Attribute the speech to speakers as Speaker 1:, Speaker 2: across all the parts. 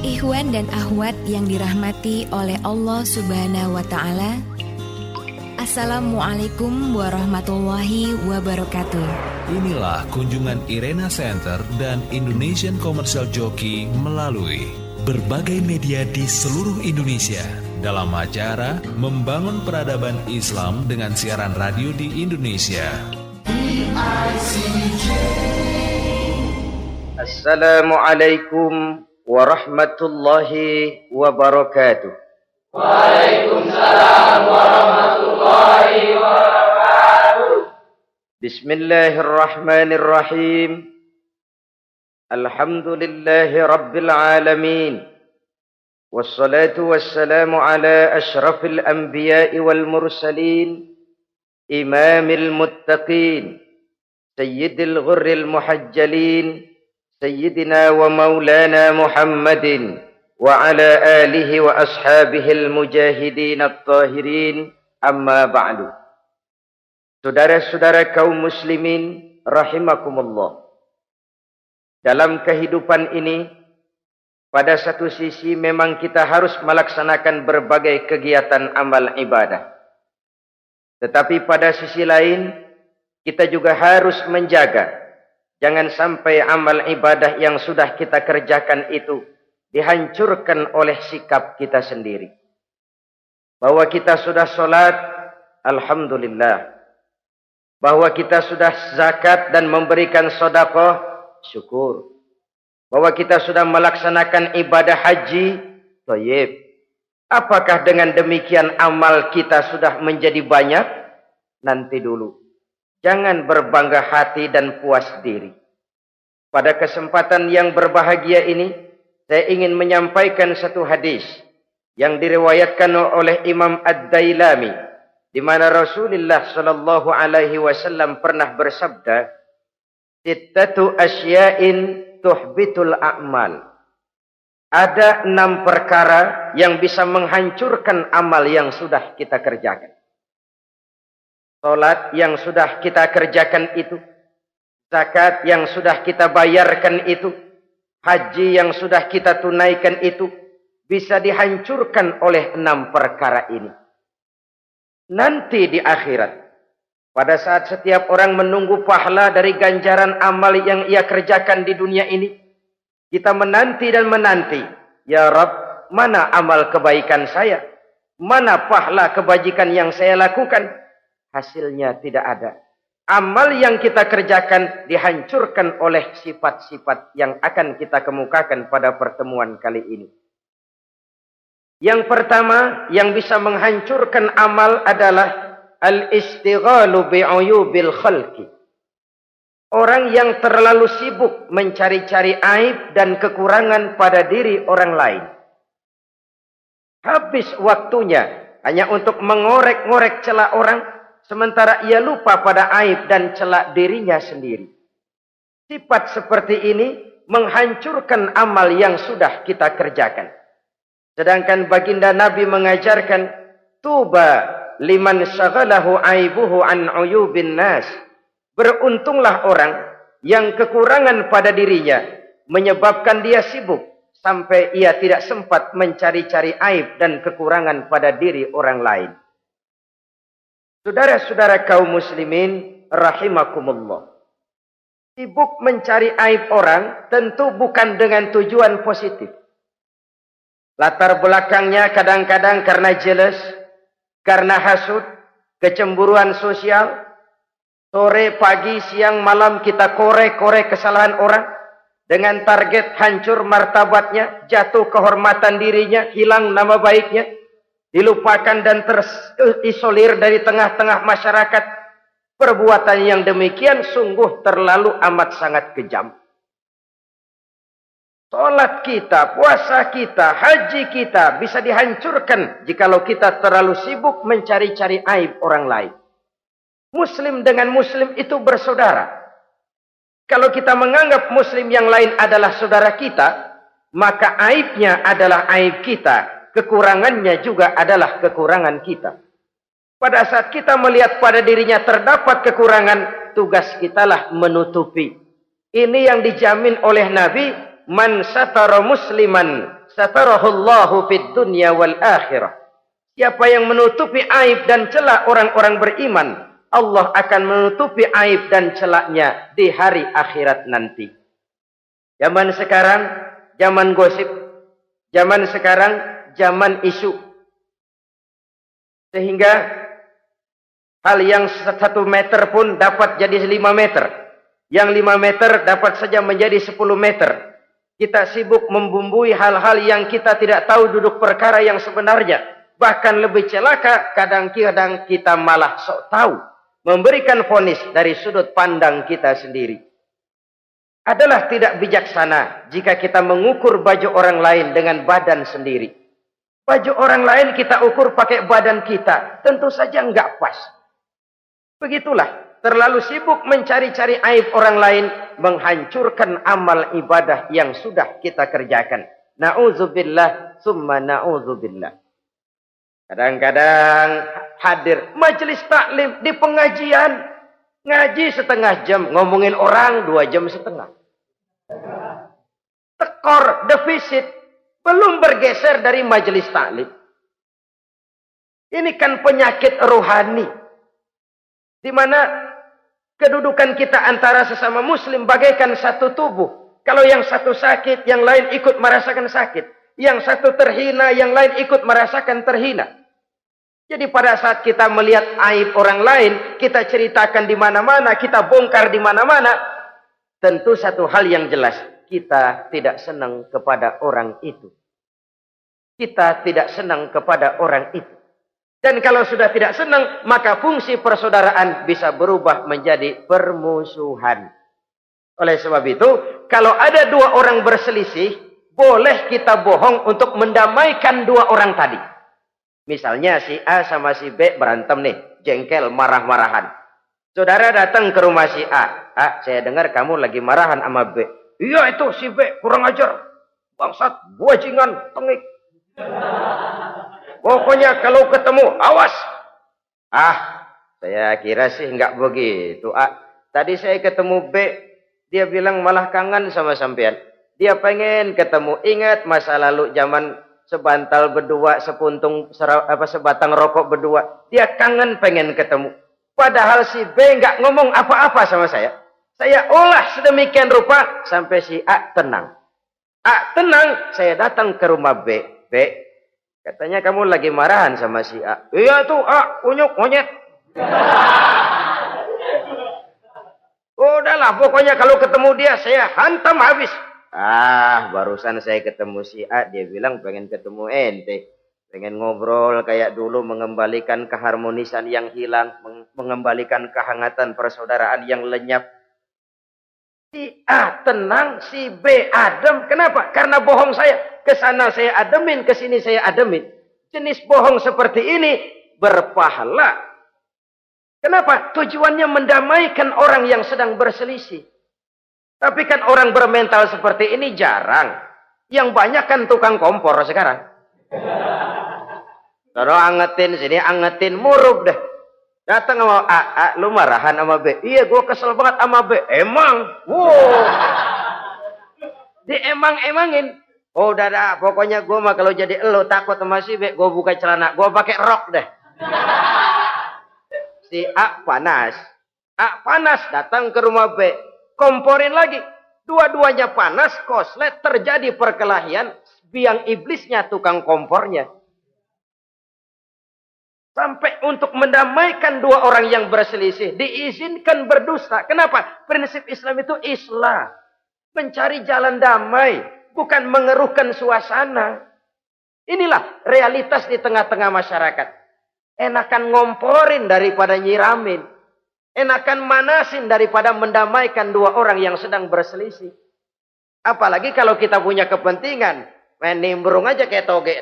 Speaker 1: Ikhwan dan akhwat yang dirahmati oleh Allah Subhanahu wa Ta'ala, Assalamualaikum warahmatullahi wabarakatuh.
Speaker 2: Inilah kunjungan Irena Center dan Indonesian Commercial Jockey melalui berbagai media di seluruh Indonesia dalam acara Membangun Peradaban Islam dengan siaran radio di Indonesia.
Speaker 3: Assalamualaikum warahmatullahi wabarakatuh.
Speaker 4: Waalaikumsalam warahmatullahi wabarakatuh.
Speaker 3: Bismillahirrahmanirrahim. Alhamdulillahi rabbil alamin. Wassalatu wassalamu ala ashrafil anbiya'i wal mursalin, imamil muttaqin, sayyidil ghurril muhajjalin, Sayyidina wa maulana Muhammadin wa ala alihi wa ashabihil mujahidin at-tahirin, amma ba'du. Saudara-saudara kaum muslimin rahimakumullah. Dalam kehidupan ini, pada satu sisi memang kita harus melaksanakan berbagai kegiatan amal ibadah. Tetapi pada sisi lain, kita juga harus menjaga jangan sampai amal ibadah yang sudah kita kerjakan itu dihancurkan oleh sikap kita sendiri. Bahwa kita sudah sholat, alhamdulillah. Bahwa kita sudah zakat dan memberikan sedekah, syukur. Bahwa kita sudah melaksanakan ibadah haji, thayyib. Apakah dengan demikian amal kita sudah menjadi banyak? Nanti dulu. Jangan berbangga hati dan puas diri. Pada kesempatan yang berbahagia ini, saya ingin menyampaikan satu hadis yang diriwayatkan oleh Imam Ad-Dailami, di mana Rasulullah sallallahu alaihi wasallam pernah bersabda, "Sittatu asya'in tuhbitul a'mal." Ada 6 perkara yang bisa menghancurkan amal yang sudah kita kerjakan. Salat yang sudah kita kerjakan itu, zakat yang sudah kita bayarkan itu, haji yang sudah kita tunaikan itu, bisa dihancurkan oleh 6 perkara ini. Nanti di akhirat, pada saat setiap orang menunggu pahala dari ganjaran amal yang ia kerjakan di dunia ini, kita menanti dan menanti, ya Rabb, mana amal kebaikan saya? Mana pahala kebajikan yang saya lakukan? Hasilnya tidak ada. Amal yang kita kerjakan dihancurkan oleh sifat-sifat yang akan kita kemukakan pada pertemuan kali ini. Yang pertama yang bisa menghancurkan amal adalah al-istighalu bi'uyubil khalqi. Orang yang terlalu sibuk mencari-cari aib dan kekurangan pada diri orang lain. Habis waktunya hanya untuk mengorek-ngorek celah orang, sementara ia lupa pada aib dan celak dirinya sendiri. Sifat seperti ini menghancurkan amal yang sudah kita kerjakan. Sedangkan baginda Nabi mengajarkan, tuba liman syaghalahu aibuhu an uyubin nas. Beruntunglah orang yang kekurangan pada dirinya menyebabkan dia sibuk sampai ia tidak sempat mencari-cari aib dan kekurangan pada diri orang lain. Saudara-saudara kaum muslimin rahimakumullah. Sibuk mencari aib orang tentu bukan dengan tujuan positif. Latar belakangnya kadang-kadang karena jealous, karena hasud, kecemburuan sosial. Sore, pagi, siang, malam kita korek-korek kesalahan orang dengan target hancur martabatnya, jatuh kehormatan dirinya, hilang nama baiknya, dilupakan dan terisolir dari tengah-tengah masyarakat. Perbuatan yang demikian sungguh terlalu amat sangat kejam. Salat kita, puasa kita, haji kita bisa dihancurkan jikalau kita terlalu sibuk mencari-cari aib orang lain. Muslim dengan muslim itu bersaudara. Kalau kita menganggap muslim yang lain adalah saudara kita, maka aibnya adalah aib kita, kekurangannya juga adalah kekurangan kita. Pada saat kita melihat pada dirinya terdapat kekurangan, tugas kitalah menutupi. Ini yang dijamin oleh Nabi, man satara musliman satarahullahu fid dunya wal akhirah. Siapa yang menutupi aib dan celak orang-orang beriman, Allah akan menutupi aib dan celaknya di hari akhirat nanti. Zaman sekarang, zaman gosip. Zaman sekarang, zaman isu. Sehingga hal yang 1 meter pun dapat jadi 5 meter. Yang 5 meter dapat saja menjadi 10 meter. Kita sibuk membumbui hal-hal yang kita tidak tahu duduk perkara yang sebenarnya. Bahkan lebih celaka, kadang-kadang kita malah sok tahu. Memberikan vonis dari sudut pandang kita sendiri. Adalah tidak bijaksana jika kita mengukur baju orang lain dengan badan sendiri. Baju orang lain kita ukur pakai badan kita. Tentu saja enggak pas. Begitulah. Terlalu sibuk mencari-cari aib orang lain. Menghancurkan amal ibadah yang sudah kita kerjakan. Na'udzubillah summa na'udzubillah. Kadang-kadang hadir majelis taklim di pengajian. Ngaji setengah jam. Ngomongin orang 2 jam setengah. Tekor, defisit. Belum bergeser dari majelis taklim. Ini kan penyakit rohani. Di mana kedudukan kita antara sesama muslim bagaikan satu tubuh. Kalau yang satu sakit, yang lain ikut merasakan sakit. Yang satu terhina, yang lain ikut merasakan terhina. Jadi pada saat kita melihat aib orang lain, kita ceritakan di mana-mana, kita bongkar di mana-mana, tentu satu hal yang jelas, kita tidak senang kepada orang itu. Kita tidak senang kepada orang itu. Dan kalau sudah tidak senang, maka fungsi persaudaraan bisa berubah menjadi permusuhan. Oleh sebab itu, kalau ada 2 orang berselisih, boleh kita bohong untuk mendamaikan 2 orang tadi. Misalnya si A sama si B berantem nih, jengkel, marah-marahan. Saudara datang ke rumah si A. A, saya dengar kamu lagi marahan sama B. Iya itu si B, kurang ajar. Bangsat, bajingan, tengik. Pokoknya kalau ketemu, awas. Ah, saya kira sih enggak begitu. A, tadi saya ketemu B, dia bilang malah kangen sama sampean. Dia pengen ketemu, ingat masa lalu zaman sebantal berdua, sebatang rokok berdua. Dia kangen pengen ketemu. Padahal si B enggak ngomong apa-apa sama saya. Saya olah sedemikian rupa sampai si A tenang. A tenang, saya datang ke rumah B. B, katanya kamu lagi marahan sama si A. Iya tuh A, unyuk monyet. Udahlah, pokoknya kalau ketemu dia saya hantam habis. Ah, barusan saya ketemu si A, dia bilang pengen ketemu ente. Pengen ngobrol kayak dulu, mengembalikan keharmonisan yang hilang, mengembalikan kehangatan persaudaraan yang lenyap. Si A tenang, si B adem. Kenapa? Karena bohong saya. Kesana saya ademin, kesini saya ademin. Jenis bohong seperti ini berpahala. Kenapa? Tujuannya mendamaikan orang yang sedang berselisih. Tapi kan orang bermental seperti ini jarang. Yang banyak kan tukang kompor sekarang. Kalau angetin sini, angetin murub deh. Datang sama A, lu marahan sama B. Iya, gue kesel banget sama B. Emang? Wow. Diemang-emangin. Oh, udah dah, pokoknya gue mah kalau jadi elu takut sama si B, gue buka celana, gue pakai rok deh. Si A panas. A panas, datang ke rumah B. Komporin lagi. Dua-duanya panas, koslet, terjadi perkelahian. Biang iblisnya tukang kompornya. Sampai untuk mendamaikan 2 orang yang berselisih. Diizinkan berdusta. Kenapa? Prinsip Islam itu islah. Mencari jalan damai. Bukan mengeruhkan suasana. Inilah realitas di tengah-tengah masyarakat. Enakan ngomporin daripada nyiramin. Enakan manasin daripada mendamaikan 2 orang yang sedang berselisih. Apalagi kalau kita punya kepentingan. Main nimbrung aja kayak toge.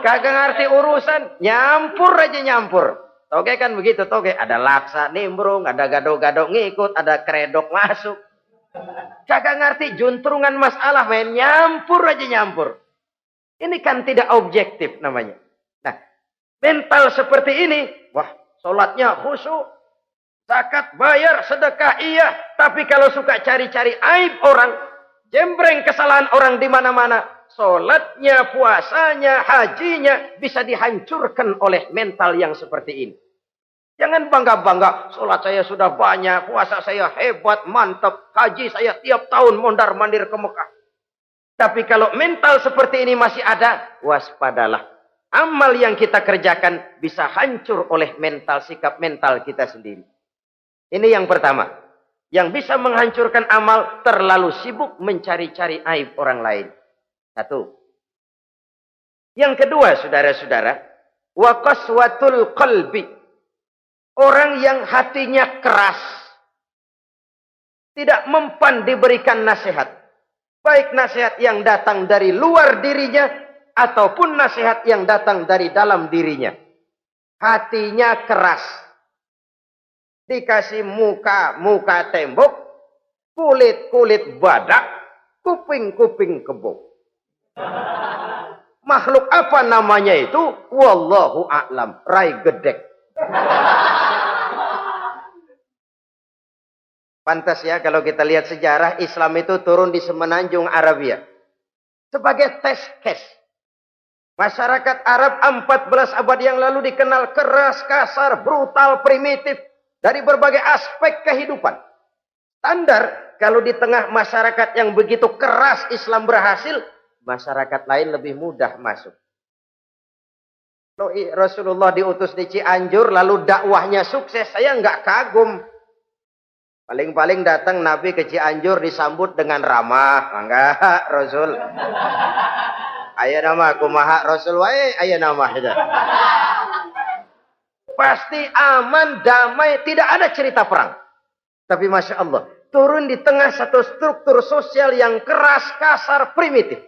Speaker 3: Kagak ngerti urusan. Nyampur aja nyampur. Toge kan begitu toge. Ada laksa nimbrung. Ada gado-gado ngikut. Ada kredok masuk. Kagak ngerti juntrungan masalah. Main nyampur aja nyampur. Ini kan tidak objektif namanya. Nah, mental seperti ini. Wah. Sholatnya khusyuk, zakat bayar, sedekah iya. Tapi kalau suka cari-cari aib orang, Jembreng kesalahan orang di mana-mana. Salatnya, puasanya, hajinya bisa dihancurkan oleh mental yang seperti ini. Jangan bangga-bangga, salat saya sudah banyak, puasa saya hebat, mantap, haji saya tiap tahun mondar-mandir ke Mekah. Tapi kalau mental seperti ini masih ada, waspadalah. Amal yang kita kerjakan bisa hancur oleh mental, sikap mental kita sendiri. Ini yang pertama. Yang bisa menghancurkan amal, terlalu sibuk mencari-cari aib orang lain. Satu. Yang kedua, saudara-saudara, wa qaswatul qalbi. Orang yang hatinya keras, tidak mempan diberikan nasihat. Baik nasihat yang datang dari luar dirinya, ataupun nasihat yang datang dari dalam dirinya. Hatinya keras. Dikasih muka tembok, kulit badak, kuping kebo. Makhluk apa namanya itu? Wallahu a'lam. Rai gedek. Pantas ya kalau kita lihat sejarah, Islam itu turun di semenanjung Arabia. Sebagai test case. Masyarakat Arab 14 abad yang lalu dikenal keras, kasar, brutal, primitif. Dari berbagai aspek kehidupan. Standar, kalau di tengah masyarakat yang begitu keras Islam berhasil, masyarakat lain lebih mudah masuk. Rasulullah diutus di Cianjur, lalu dakwahnya sukses, saya nggak kagum. Paling-paling datang Nabi ke Cianjur disambut dengan ramah. Enggak, Rasul. Ayo nama kumaha Rasul wae, ayo nama itu. Pasti aman, damai, tidak ada cerita perang. Tapi Masya Allah, turun di tengah satu struktur sosial yang keras, kasar, primitif.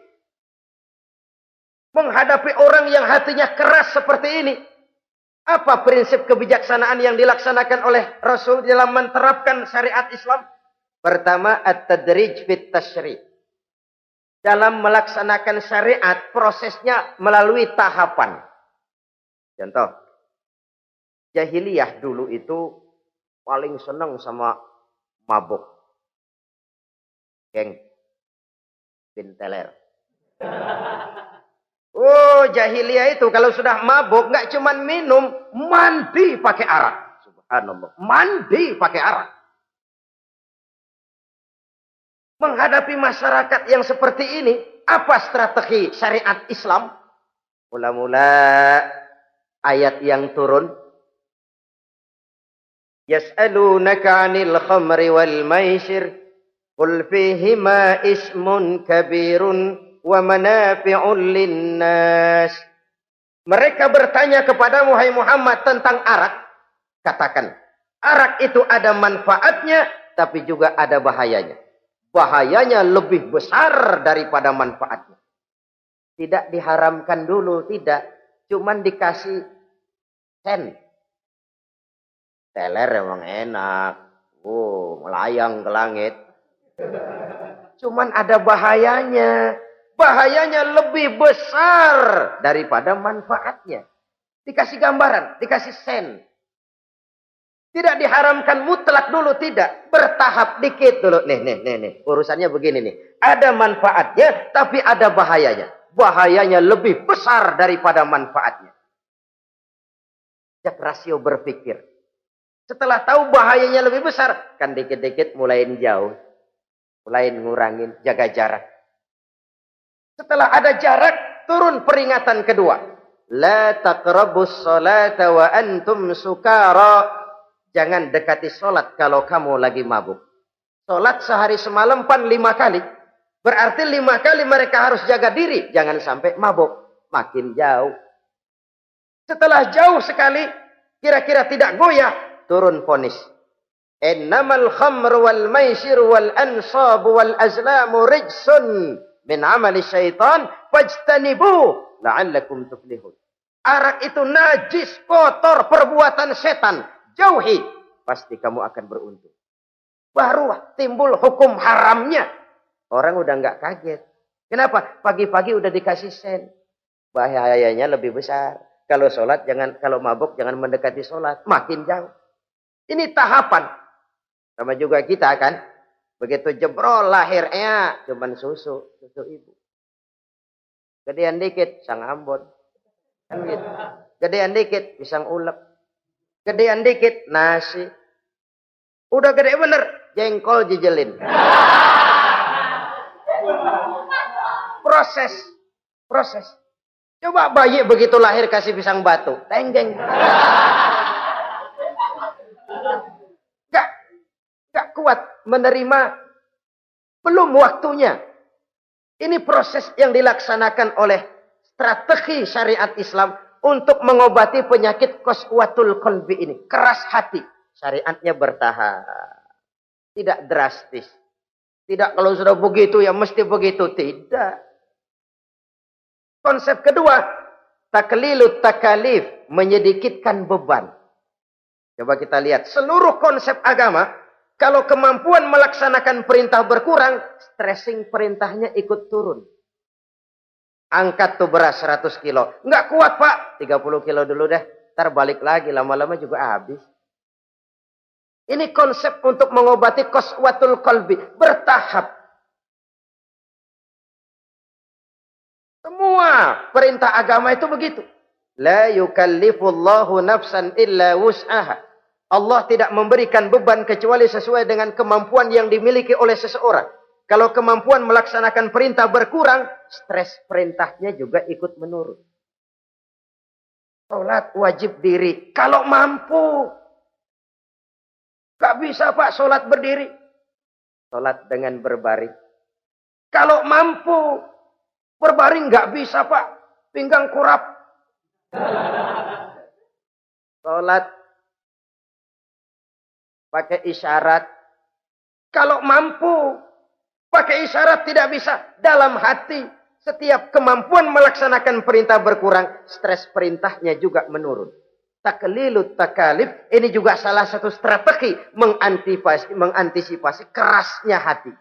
Speaker 3: Menghadapi orang yang hatinya keras seperti ini. Apa prinsip kebijaksanaan yang dilaksanakan oleh Rasul dalam menerapkan syariat Islam? Pertama, at-tadrij fit tasyri'. Dalam melaksanakan syariat, prosesnya melalui tahapan. Contoh. Jahiliyah dulu itu paling senang sama mabuk. Geng. Binteler. Oh, jahiliyah itu kalau sudah mabuk nggak cuman minum, mandi pakai arak. Subhanallah. Mandi pakai arak. Menghadapi masyarakat yang seperti ini, apa strategi syariat Islam? Mula-mula ayat yang turun. Yas'alunaka 'anil khamri wal maisir qul fihima ismun kabirun wa manafi'un linnas. Mereka bertanya kepadamu hai Muhammad tentang arak. Katakan, arak itu ada manfaatnya tapi juga ada bahayanya. Bahayanya lebih besar daripada manfaatnya. Tidak diharamkan dulu, tidak. Cuman dikasih sen. Teler emang enak. Melayang ke langit. Cuman ada bahayanya. Bahayanya lebih besar daripada manfaatnya. Dikasih gambaran, dikasih sen. Tidak diharamkan mutlak dulu, tidak. Bertahap dikit dulu. Nih. Urusannya begini nih. Ada manfaatnya, tapi ada bahayanya. Bahayanya lebih besar daripada manfaatnya. Jak rasio berpikir. Setelah tahu bahayanya lebih besar, kan dikit-dikit mulain jauh. Mulain ngurangin, jaga jarak. Setelah ada jarak, turun peringatan kedua. La taqrabus salata wa antum sukara. Jangan dekati sholat kalau kamu lagi mabuk. Sholat sehari semalam 5 kali. Berarti 5 kali mereka harus jaga diri. Jangan sampai mabuk. Makin jauh. Setelah jauh sekali, kira-kira tidak goyah, turun vonis. Innamal khamru wal maisir wal ansabu wal azlamu rijsun min amali syaitan fajtanibu la'allakum tuflihun. Arak itu najis, kotor, perbuatan setan. Jauhi, pasti kamu akan beruntung. Baru timbul hukum haramnya. Orang udah nggak kaget. Kenapa? Pagi-pagi udah dikasih sen. Bahayanya lebih besar. Kalau sholat jangan, kalau mabuk jangan mendekati sholat. Makin jauh. Ini tahapan. Sama juga kita kan. Begitu jebrol lahirnya cuman susu ibu. Gedean dikit sang Ambon. Kan gitu. Gedean dikit pisang ulek. Gedean dikit nasi. Udah gede bener jengkol jijelin. Proses. Coba bayi begitu lahir kasih pisang batu, tenggeng. Gak kuat menerima, belum waktunya. Ini proses yang dilaksanakan oleh strategi syariat Islam untuk mengobati penyakit qaswatul qalbi ini. Keras hati. Syariatnya bertahap. Tidak drastis. Tidak kalau sudah begitu ya mesti begitu. Tidak. Konsep kedua, taklilut takalif, menyedikitkan beban. Coba kita lihat, seluruh konsep agama, kalau kemampuan melaksanakan perintah berkurang, stressing perintahnya ikut turun. Angkat tuh beras 100 kilo. Enggak kuat pak, 30 kilo dulu deh. Ntar balik lagi, lama-lama juga habis. Ini konsep untuk mengobati qaswatul qalbi, bertahap. Semua perintah agama itu begitu. La yukallifullahu nafsan illa wus'aha. Allah tidak memberikan beban kecuali sesuai dengan kemampuan yang dimiliki oleh seseorang. Kalau kemampuan melaksanakan perintah berkurang, stres perintahnya juga ikut menurun. Salat wajib diri. Kalau mampu. Gak bisa pak salat berdiri. Salat dengan berbaring. Kalau mampu. Berbaring gak bisa pak. Pinggang kurap. Salat. Pakai isyarat. Kalau mampu. Pakai isyarat tidak bisa. Dalam hati. Setiap kemampuan melaksanakan perintah berkurang. Stres perintahnya juga menurun. Taklilut takalif. Ini juga salah satu strategi. Mengantisipasi kerasnya hati.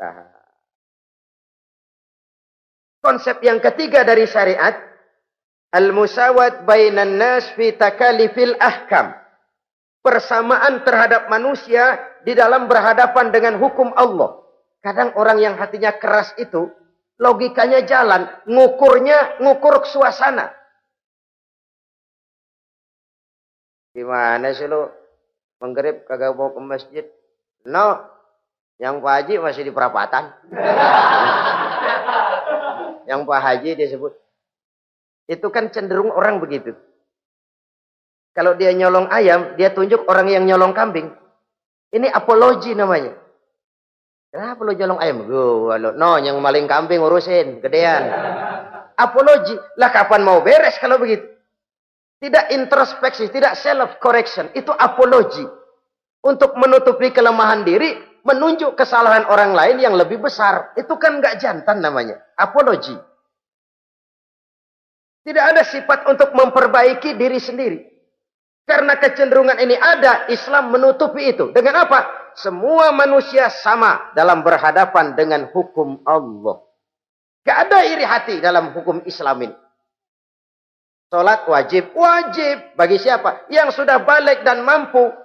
Speaker 3: Nah. Konsep yang ketiga dari syariat. Al-musawat bainan nas fi takalifil ahkam. Persamaan terhadap manusia di dalam berhadapan dengan hukum Allah. Kadang orang yang hatinya keras itu, logikanya jalan, ngukur suasana. Gimana sih lu? Menggerib kagak mau ke masjid? No, yang Pak Haji masih di perapatan. Yang Pak Haji disebut. Itu kan cenderung orang begitu. Kalau dia nyolong ayam, dia tunjuk orang yang nyolong kambing. Ini apologi namanya. Kenapa lu nyolong ayam? No, yang maling kambing urusin, gedean. Apologi. Lah kapan mau beres kalau begitu? Tidak introspeksi, tidak self correction. Itu apologi. Untuk menutupi kelemahan diri, menunjuk kesalahan orang lain yang lebih besar. Itu kan nggak jantan namanya. Apologi. Tidak ada sifat untuk memperbaiki diri sendiri. Karena kecenderungan ini ada, Islam menutupi itu. Dengan apa? Semua manusia sama dalam berhadapan dengan hukum Allah. Gak ada iri hati dalam hukum Islam ini. Salat wajib. Wajib. Bagi siapa? Yang sudah balik dan mampu.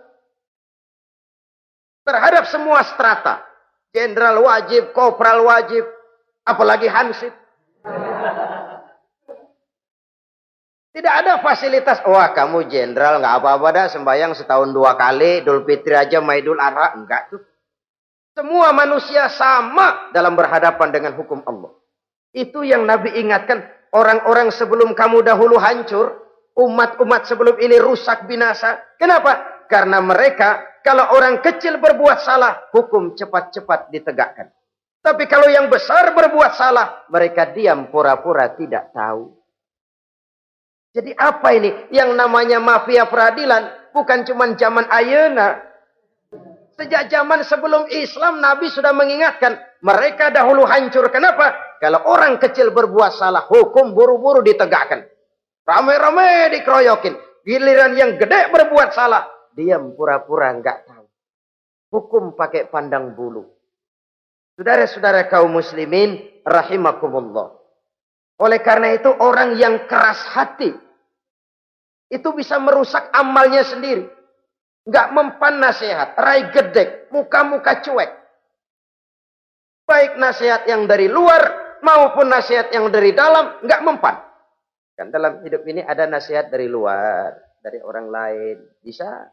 Speaker 3: Terhadap semua strata. Jenderal wajib, kopral wajib. Apalagi hansip. Tidak ada fasilitas. Wah kamu jenderal nggak apa-apa dah sembahyang setahun 2 kali. Idul Fitri aja Idul Adha. Enggak tuh. Semua manusia sama dalam berhadapan dengan hukum Allah. Itu yang Nabi ingatkan. Orang-orang sebelum kamu dahulu hancur. Umat-umat sebelum ini rusak binasa. Kenapa? Karena mereka kalau orang kecil berbuat salah. Hukum cepat-cepat ditegakkan. Tapi kalau yang besar berbuat salah. Mereka diam pura-pura tidak tahu. Jadi apa ini? Yang namanya mafia peradilan bukan cuma zaman ayeuna. Sejak zaman sebelum Islam Nabi sudah mengingatkan. Mereka dahulu hancur. Kenapa? Kalau orang kecil berbuat salah, hukum buru-buru ditegakkan. Rame-rame dikeroyokin. Giliran yang gede berbuat salah, diam pura-pura enggak tahu. Hukum pakai pandang bulu. Saudara-saudara kaum muslimin rahimakumullah. Oleh karena itu orang yang keras hati itu bisa merusak amalnya sendiri. Nggak mempan nasihat, rai gedek, muka-muka cuek. Baik nasihat yang dari luar maupun nasihat yang dari dalam, nggak mempan. Kan dalam hidup ini ada nasihat dari luar, dari orang lain, bisa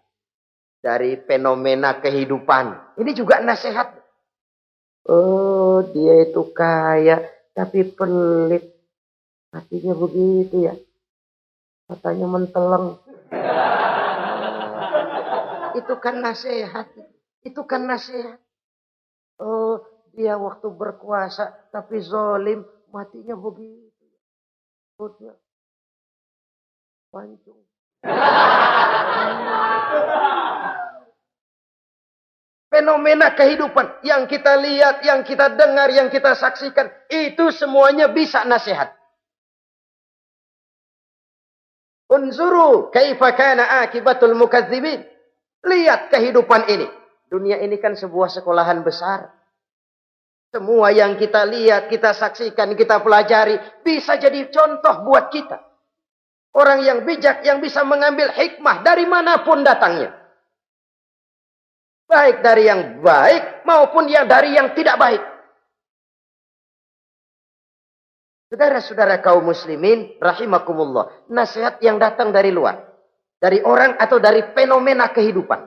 Speaker 3: dari fenomena kehidupan. Ini juga nasihat. Oh, dia itu kaya tapi pelit. Hatinya begitu ya. Katanya menteleng. Itu kan nasihat. Itu kan nasihat. Oh, dia waktu berkuasa tapi zalim, matinya begitu. Perutnya pancung. Fenomena kehidupan yang kita lihat, yang kita dengar, yang kita saksikan, itu semuanya bisa nasihat. Unzuru kaifa kana akibatul mukadzibin. Lihat kehidupan ini. Dunia ini kan sebuah sekolahan besar. Semua yang kita lihat, kita saksikan, kita pelajari, bisa jadi contoh buat kita. Orang yang bijak, yang bisa mengambil hikmah dari manapun datangnya. Baik dari yang baik, maupun dari yang tidak baik. Saudara-saudara kaum muslimin, rahimakumullah. Nasihat yang datang dari luar. Dari orang atau dari fenomena kehidupan.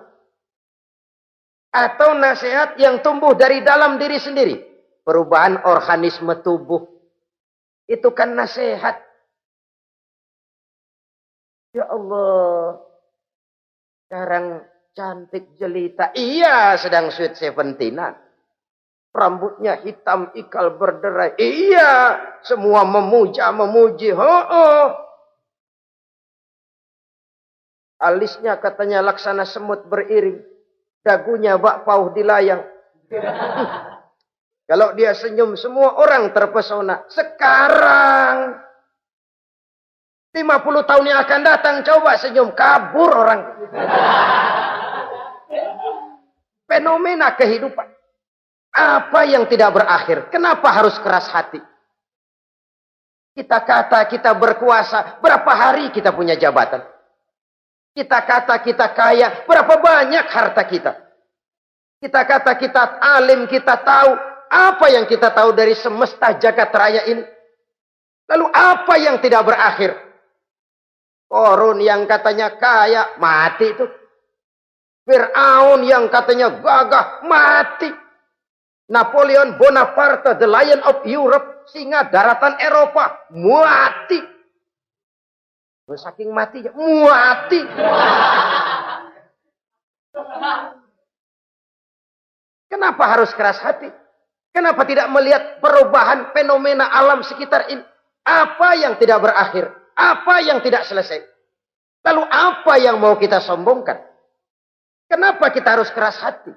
Speaker 3: Atau nasihat yang tumbuh dari dalam diri sendiri. Perubahan organisme tubuh. Itu kan nasihat. Ya Allah. Sekarang cantik jelita. Iya, sedang sweet 17-an. Rambutnya hitam ikal berderai. Iya, semua memuji. Alisnya katanya laksana semut beriring. Dagunya bak pauh dilayang. Kalau dia senyum, semua orang terpesona. Sekarang 50 tahun yang akan datang, coba senyum, kabur orang. Fenomena kehidupan. Apa yang tidak berakhir? Kenapa harus keras hati? Kita kata kita berkuasa, berapa hari kita punya jabatan? Kita kata kita kaya, berapa banyak harta kita? Kita kata kita alim, kita tahu. Apa yang kita tahu dari semesta jagat raya ini? Lalu apa yang tidak berakhir? Korun yang katanya kaya, mati itu. Fir'aun yang katanya gagah, mati. Napoleon Bonaparte, the Lion of Europe, singa daratan Eropa, mati. Saking matinya, mati. Kenapa harus keras hati? Kenapa tidak melihat perubahan fenomena alam sekitar ini? Apa yang tidak berakhir? Apa yang tidak selesai? Lalu apa yang mau kita sombongkan? Kenapa kita harus keras hati?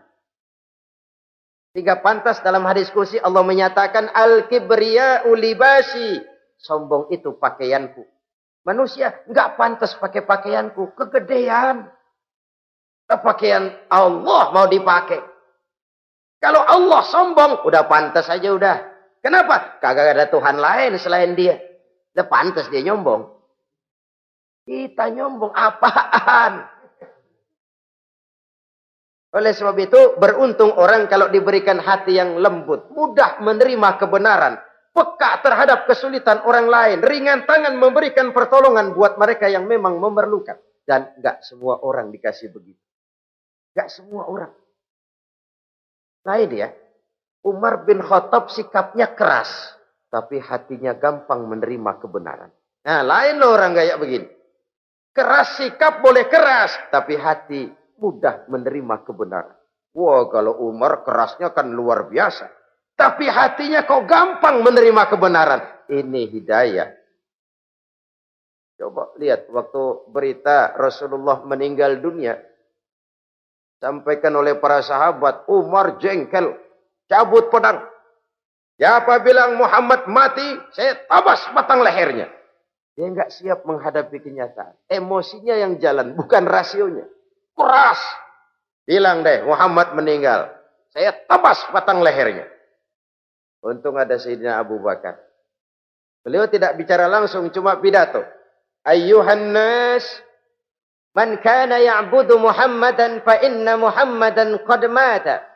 Speaker 3: Sehingga pantas dalam hadis kursi Allah menyatakan al-kibriya'u libasi. Sombong itu pakaianku. Manusia nggak pantas pakai pakaianku. Kegedean. Pakaian Allah mau dipakai. Kalau Allah sombong, udah pantas aja udah. Kenapa? Kagak ada Tuhan lain selain dia. Udah pantas dia nyombong. Kita nyombong apaan? Oleh sebab itu, beruntung orang kalau diberikan hati yang lembut. Mudah menerima kebenaran. Peka terhadap kesulitan orang lain. Ringan tangan memberikan pertolongan buat mereka yang memang memerlukan. Dan gak semua orang dikasih begitu. Gak semua orang. Nah ini ya. Umar bin Khattab sikapnya keras. Tapi hatinya gampang menerima kebenaran. Nah lain loh orang kayak begini. Keras sikap boleh keras. Tapi hati mudah menerima kebenaran. Wah, kalau Umar kerasnya kan luar biasa. Tapi hatinya kok gampang menerima kebenaran. Ini hidayah. Coba lihat waktu berita Rasulullah meninggal dunia. Sampaikan oleh para sahabat. Umar jengkel. Cabut pedang. Siapa bilang Muhammad mati, saya tabas batang lehernya. Dia nggak siap menghadapi kenyataan. Emosinya yang jalan, bukan rasionya. Keras. Bilang deh, Muhammad meninggal. Saya tabas batang lehernya. Untung ada Sayyidina Abu Bakar. Beliau tidak bicara langsung, cuma pidato. Ayyuhan nas, Man kana ya'budu Muhammadan fa inna Muhammadan qad mata.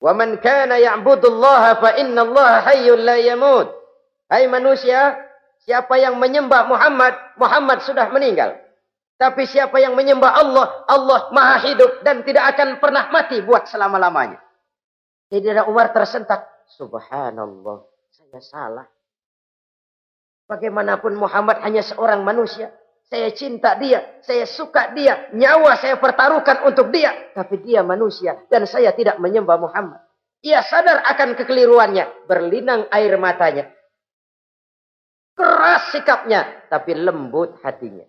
Speaker 3: Wa man kana ya'budu Allah fa inna Allah hayyul la yamut. Hai manusia, siapa yang menyembah Muhammad, Muhammad sudah meninggal. Tapi siapa yang menyembah Allah, Allah maha hidup dan tidak akan pernah mati buat selama-lamanya. Sayyidina Umar tersentak. Subhanallah, saya salah. Bagaimanapun Muhammad hanya seorang manusia. Saya cinta dia, saya suka dia, nyawa saya pertaruhkan untuk dia. Tapi dia manusia dan saya tidak menyembah Muhammad. Ia sadar akan kekeliruannya, berlinang air matanya. Keras sikapnya, tapi lembut hatinya.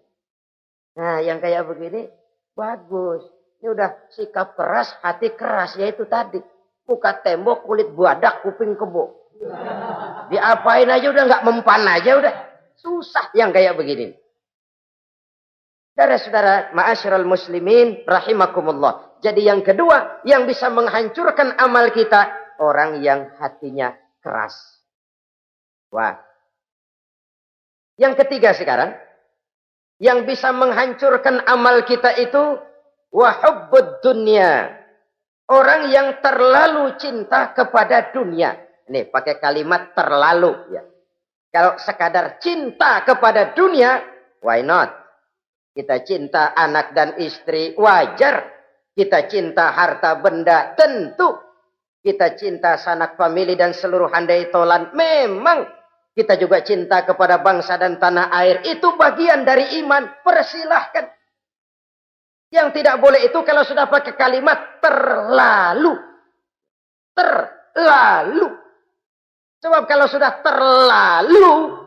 Speaker 3: Nah, yang kayak begini, bagus. Ini udah sikap keras, hati keras, yaitu tadi. Muka tembok, kulit badak, kuping kebo. Diapain aja udah nggak mempan aja udah. Susah yang kayak begini. Saudara-saudara, ma'asyiral muslimin rahimakumullah. Jadi yang kedua yang bisa menghancurkan amal kita, orang yang hatinya keras. Wah. Yang ketiga sekarang, yang bisa menghancurkan amal kita itu wa hubbud dunya. Orang yang terlalu cinta kepada dunia. Nih, pakai kalimat terlalu ya. Kalau sekadar cinta kepada dunia, why not? Kita cinta anak dan istri, wajar. Kita cinta harta benda, tentu. Kita cinta sanak famili dan seluruh handai tolan, memang. Kita juga cinta kepada bangsa dan tanah air. Itu bagian dari iman, persilahkan. Yang tidak boleh itu kalau sudah pakai kalimat terlalu. Terlalu. Sebab kalau sudah terlalu,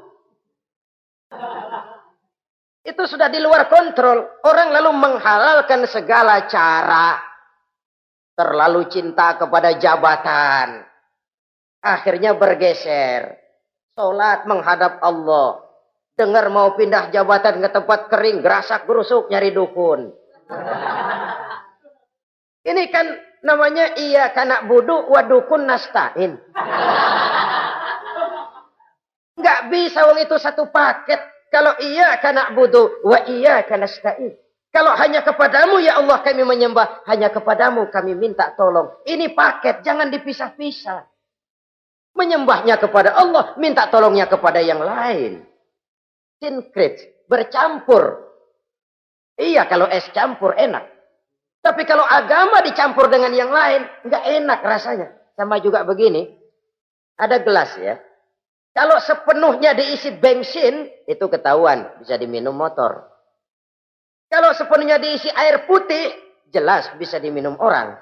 Speaker 3: itu sudah di luar kontrol. Orang lalu menghalalkan segala cara. Terlalu cinta kepada jabatan. Akhirnya bergeser. Sholat menghadap Allah. Dengar mau pindah jabatan ke tempat kering. Gerasak gerusuk nyari dukun. Ini kan namanya iya kanak budu wa dukun nasta'in. Nggak bisa wong itu satu paket. Kalau iya kanak budu wa iya kanasta'in. Kalau hanya kepadamu ya Allah kami menyembah, hanya kepadamu kami minta tolong. Ini paket, jangan dipisah-pisah. Menyembahnya kepada Allah, minta tolongnya kepada yang lain. Sinkret, bercampur. Iya, kalau es campur enak. Tapi kalau agama dicampur dengan yang lain, nggak enak rasanya. Sama juga begini, ada gelas ya. Kalau sepenuhnya diisi bensin, itu ketahuan, bisa diminum motor. Kalau sepenuhnya diisi air putih, jelas bisa diminum orang.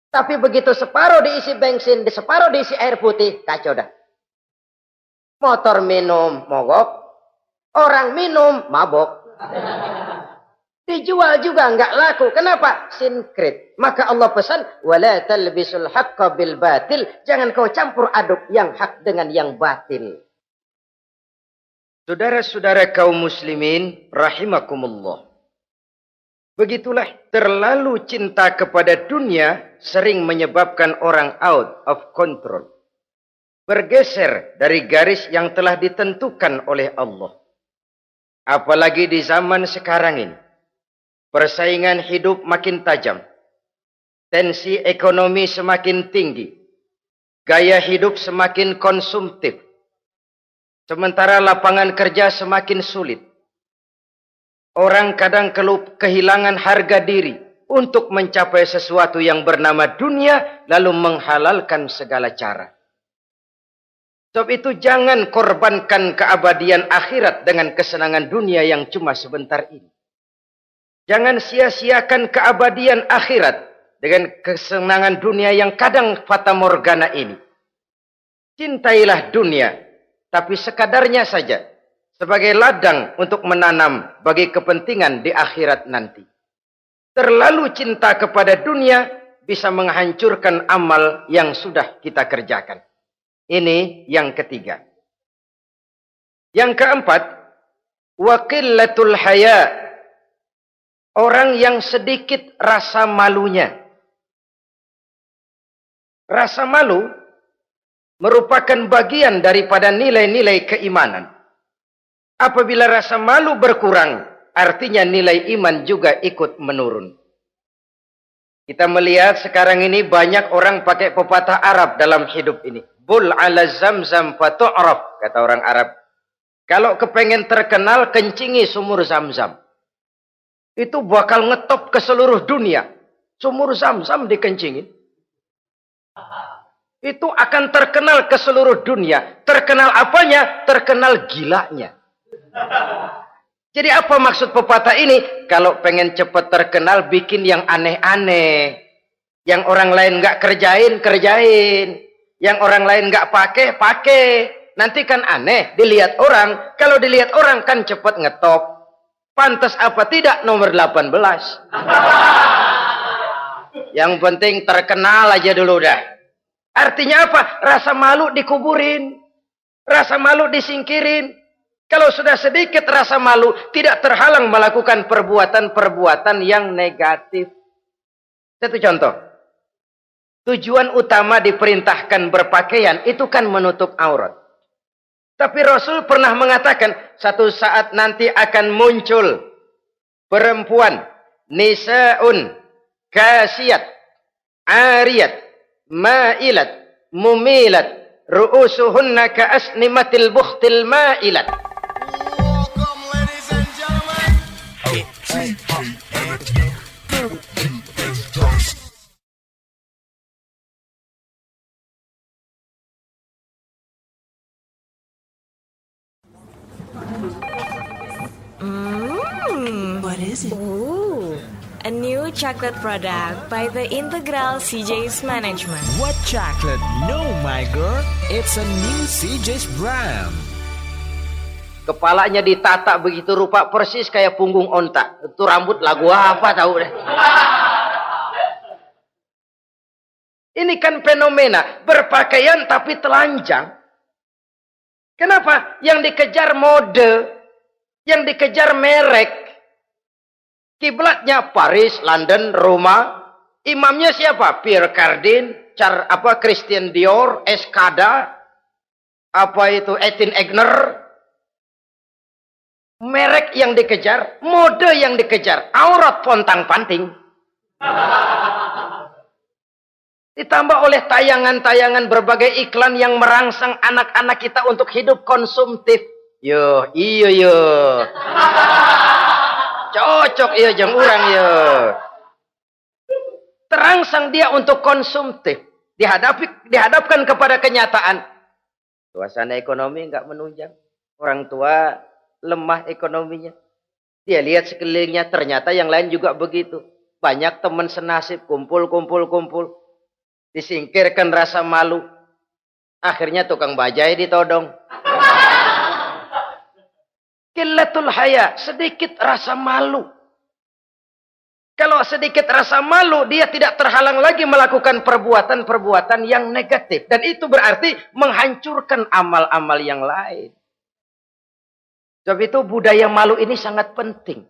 Speaker 3: Tapi begitu separuh diisi bensin, separuh diisi air putih, kacau dah. Motor minum mogok, orang minum mabok. Dijual juga nggak laku. Kenapa? Sinkret. Maka Allah pesan, wala talbisul haqqa bil batil. Jangan kau campur aduk yang hak dengan yang batil. Saudara-saudara kaum muslimin rahimakumullah. Begitulah terlalu cinta kepada dunia sering menyebabkan orang out of control. Bergeser dari garis yang telah ditentukan oleh Allah. Apalagi di zaman sekarang ini. Persaingan hidup makin tajam. Tensi ekonomi semakin tinggi. Gaya hidup semakin konsumtif. Sementara lapangan kerja semakin sulit. Orang kadang kehilangan harga diri untuk mencapai sesuatu yang bernama dunia, lalu menghalalkan segala cara. Sebab itu jangan korbankan keabadian akhirat dengan kesenangan dunia yang cuma sebentar ini. Jangan sia-siakan keabadian akhirat dengan kesenangan dunia yang kadang fata morgana ini. Cintailah dunia, tapi sekadarnya saja. Sebagai ladang untuk menanam bagi kepentingan di akhirat nanti. Terlalu cinta kepada dunia bisa menghancurkan amal yang sudah kita kerjakan. Ini yang ketiga. Yang keempat, waqillatul haya. Orang yang sedikit rasa malunya. Rasa malu merupakan bagian daripada nilai-nilai keimanan. Apabila rasa malu berkurang, artinya nilai iman juga ikut menurun. Kita melihat sekarang ini banyak orang pakai pepatah Arab dalam hidup ini. Bul ala zamzam fatu'raf, kata orang Arab. Kalau kepengen terkenal, kencingi sumur Zamzam. Itu bakal ngetop ke seluruh dunia. Sumur Zamzam dikencingin. Itu akan terkenal ke seluruh dunia. Terkenal apanya? Terkenal gilanya. Jadi apa maksud pepatah ini? Kalau pengen cepat terkenal, bikin yang aneh-aneh. Yang orang lain nggak kerjain, kerjain. Yang orang lain nggak pakai, pakai. Nanti kan aneh, dilihat orang. Kalau dilihat orang kan cepat ngetop. Pantas apa tidak nomor 18. Yang penting terkenal aja dulu dah. Artinya apa? Rasa malu dikuburin. Rasa malu disingkirin. Kalau sudah sedikit rasa malu, tidak terhalang melakukan perbuatan-perbuatan yang negatif. Satu contoh. Tujuan utama diperintahkan berpakaian itu kan menutup aurat. Tapi Rasul pernah mengatakan, satu saat nanti akan muncul perempuan, nisa'un, kasiyat, ariyat, ma'ilat, mumilat, ru'usuhunna ka'asnimatil bukhtil ma'ilat.
Speaker 1: What is it? Ooh, a new chocolate product by the Integral CJ's Management.
Speaker 2: What chocolate? No, my girl. It's a new CJ's brand.
Speaker 3: Kepalanya ditata begitu rupa persis kayak punggung onta. Itu rambut lagu apa tahu deh. Ini kan fenomena berpakaian tapi telanjang. Kenapa? Yang dikejar mode, yang dikejar merek. Kiblatnya Paris, London, Roma. Imamnya siapa? Pierre Cardin, Christian Dior, Escada, Etienne Egner. Merek yang dikejar, mode yang dikejar, aurat pontang-panting. Ditambah oleh tayangan-tayangan berbagai iklan yang merangsang anak-anak kita untuk hidup konsumtif. Iyo. Cocok iya jeng urang yo. Terangsang dia untuk konsumtif. Dihadapkan kepada kenyataan. Suasana ekonomi enggak menunjang. Orang tua lemah ekonominya. Dia lihat sekelilingnya, ternyata yang lain juga begitu. Banyak teman senasib, kumpul. Disingkirkan rasa malu. Akhirnya tukang bajai ditodong. Qillatul haya, sedikit rasa malu. Kalau sedikit rasa malu, dia tidak terhalang lagi melakukan perbuatan-perbuatan yang negatif. Dan itu berarti menghancurkan amal-amal yang lain. Sebab itu budaya malu ini sangat penting.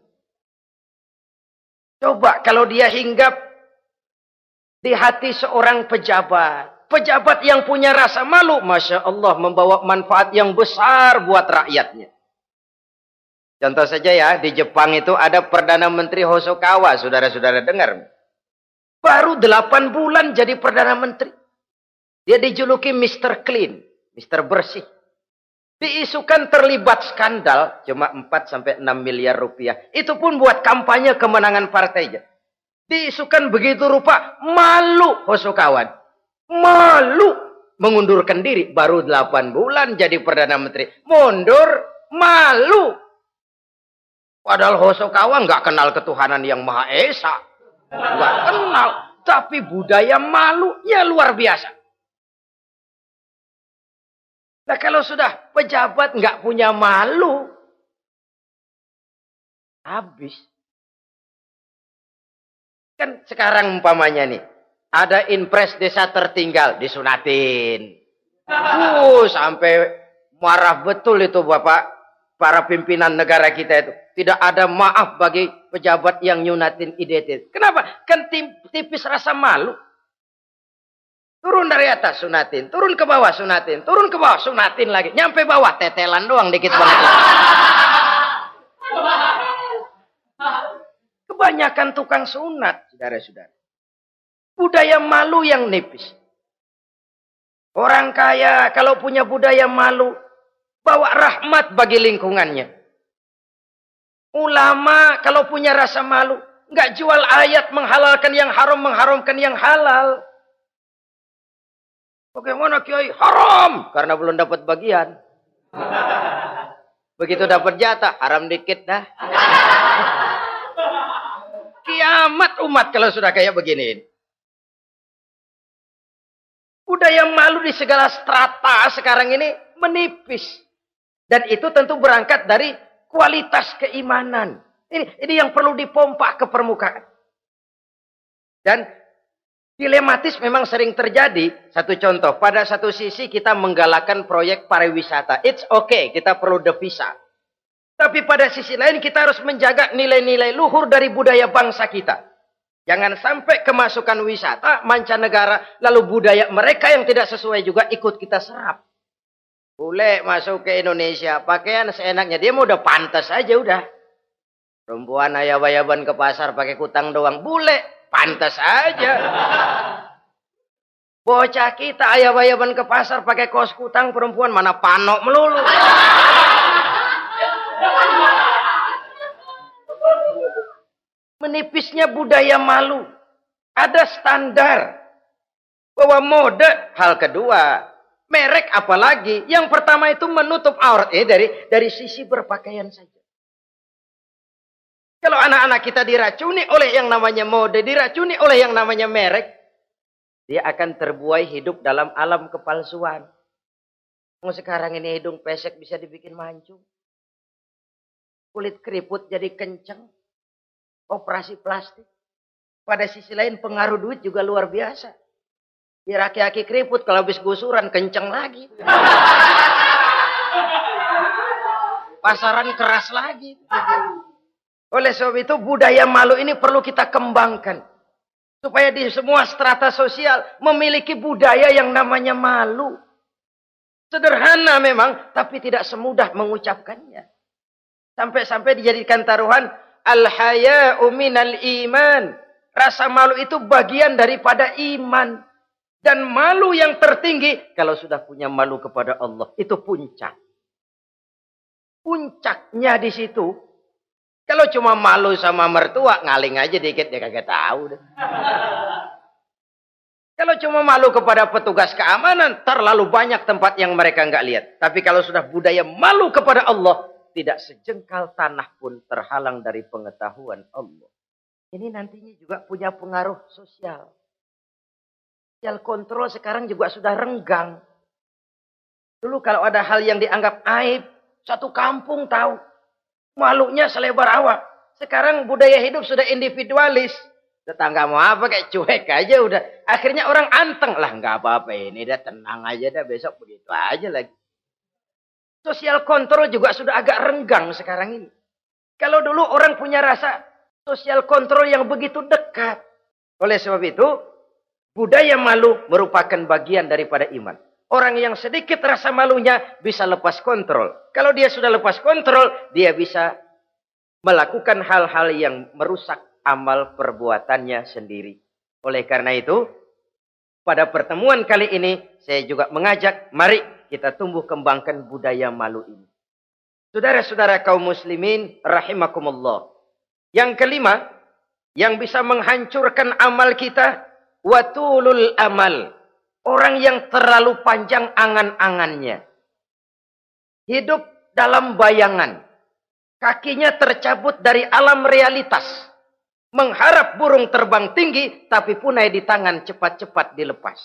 Speaker 3: Coba kalau dia hinggap di hati seorang pejabat. Pejabat yang punya rasa malu, Masya Allah, membawa manfaat yang besar buat rakyatnya. Contoh saja ya, di Jepang itu ada Perdana Menteri Hosokawa, saudara-saudara dengar. Baru 8 bulan jadi Perdana Menteri. Dia dijuluki Mr. Clean, Mr. Bersih. Diisukan terlibat skandal, cuma 4-6 miliar rupiah. Itu pun buat kampanye kemenangan partainya. Diisukan begitu rupa, malu Hosokawan. Malu mengundurkan diri, baru 8 bulan jadi Perdana Menteri. Mundur, malu. Padahal Hosokawa nggak kenal ketuhanan yang Maha Esa. Nggak kenal. Tapi budaya malunya luar biasa. Nah kalau sudah pejabat nggak punya malu. Habis. Kan sekarang umpamanya nih. Ada impres desa tertinggal. Disunatin. Sampai marah betul itu Bapak. Para pimpinan negara kita itu. Tidak ada maaf bagi pejabat yang nyunatin IDT. Kenapa? Kan tipis rasa malu. Turun dari atas sunatin. Turun ke bawah sunatin. Turun ke bawah sunatin lagi. Nyampe bawah tetelan doang dikit banget. kebanyakan tukang sunat, saudara-saudara. Budaya malu yang nipis. Orang kaya kalau punya budaya malu, bawa rahmat bagi lingkungannya. Ulama kalau punya rasa malu, nggak jual ayat menghalalkan yang haram, mengharamkan yang halal. Bagaimana kiai? Haram karena belum dapat bagian. Begitu dapat jatah, haram dikit dah. Kiamat umat kalau sudah kayak begini. Budaya malu di segala strata sekarang ini menipis. Dan itu tentu berangkat dari kualitas keimanan. Ini yang perlu dipompa ke permukaan. Dan dilematis memang sering terjadi. Satu contoh, pada satu sisi kita menggalakkan proyek pariwisata. It's okay, kita perlu devisa. Tapi pada sisi lain kita harus menjaga nilai-nilai luhur dari budaya bangsa kita. Jangan sampai kemasukan wisata mancanegara, lalu budaya mereka yang tidak sesuai juga ikut kita serap. Bule masuk ke Indonesia, pakaian seenaknya, dia mau udah pantas aja udah. Perempuan ayab-ayaban ke pasar pakai kutang doang, bule pantas aja. Bocah kita ayab-ayaban ke pasar pakai kaos kutang, perempuan mana panok melulu. Menipisnya budaya malu. Ada standar. Bahwa mode, hal kedua. Merek apalagi. Yang pertama itu menutup aurat. Dari sisi berpakaian saja. Kalau anak-anak kita diracuni oleh yang namanya mode, diracuni oleh yang namanya merek, dia akan terbuai hidup dalam alam kepalsuan. Sekarang ini hidung pesek bisa dibikin mancung. Kulit keriput jadi kenceng. Operasi plastik. Pada sisi lain pengaruh duit juga luar biasa. Di aki-aki keriput kalau habis gusuran kenceng lagi. Pasaran keras lagi. Oleh sebab itu budaya malu ini perlu kita kembangkan. Supaya di semua strata sosial memiliki budaya yang namanya malu. Sederhana memang, tapi tidak semudah mengucapkannya. Sampai-sampai dijadikan taruhan al-haya'u minal iman. Rasa malu itu bagian daripada iman. Dan malu yang tertinggi, kalau sudah punya malu kepada Allah, itu puncak. Puncaknya di situ. Kalau cuma malu sama mertua, ngaling aja dikit, dia kagak tahu deh. Kalau cuma malu kepada petugas keamanan, terlalu banyak tempat yang mereka nggak lihat. Tapi kalau sudah budaya malu kepada Allah, tidak sejengkal tanah pun terhalang dari pengetahuan Allah. Ini nantinya juga punya pengaruh sosial. Sosial kontrol sekarang juga sudah renggang. Dulu kalau ada hal yang dianggap aib, satu kampung tahu. Malunya selebar awak. Sekarang budaya hidup sudah individualis. Tetangga mau apa kayak cuek aja udah. Akhirnya orang anteng. Lah nggak apa-apa ini dah, tenang aja dah, besok begitu aja lagi. Sosial kontrol juga sudah agak renggang sekarang ini. Kalau dulu orang punya rasa sosial kontrol yang begitu dekat. Oleh sebab itu, budaya malu merupakan bagian daripada iman. Orang yang sedikit rasa malunya bisa lepas kontrol. Kalau dia sudah lepas kontrol, dia bisa melakukan hal-hal yang merusak amal perbuatannya sendiri. Oleh karena itu, pada pertemuan kali ini, saya juga mengajak, mari kita tumbuh kembangkan budaya malu ini. Saudara-saudara kaum muslimin, rahimakumullah. Yang kelima, yang bisa menghancurkan amal kita, watulul amal. Orang yang terlalu panjang angan-angannya. Hidup dalam bayangan. Kakinya tercabut dari alam realitas. Mengharap burung terbang tinggi, tapi punai di tangan cepat-cepat dilepas.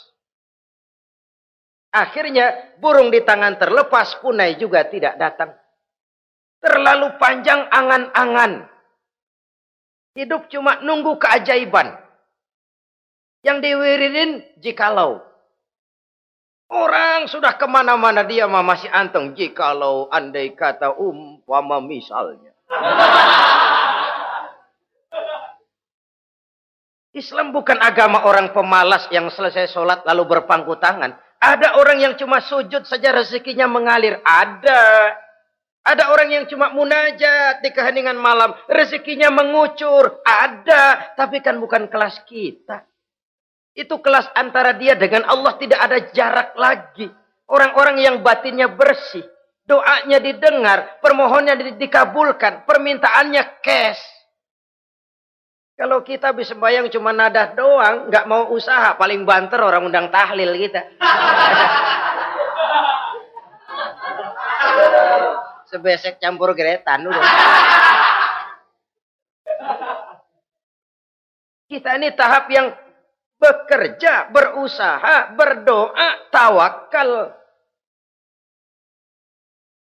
Speaker 3: Akhirnya burung di tangan terlepas, punai juga tidak datang. Terlalu panjang angan-angan. Hidup cuma nunggu keajaiban. Yang diwiridin jikalau. Orang sudah kemana-mana dia masih anteng. Jikalau andai kata umpama misalnya. Islam bukan agama orang pemalas yang selesai sholat lalu berpangku tangan. Ada orang yang cuma sujud saja rezekinya mengalir. Ada. Ada orang yang cuma munajat di keheningan malam. Rezekinya mengucur. Ada. Tapi kan bukan kelas kita. Itu kelas antara dia dengan Allah, tidak ada jarak lagi. Orang-orang yang batinnya bersih. Doanya didengar. Permohonannya dikabulkan. Permintaannya cash. Kalau kita bisa bayang cuma nadah doang. Nggak mau usaha. Paling banter orang undang tahlil kita. Sebesek campur geretan udah. Kita ini tahap yang bekerja, berusaha, berdoa, tawakal.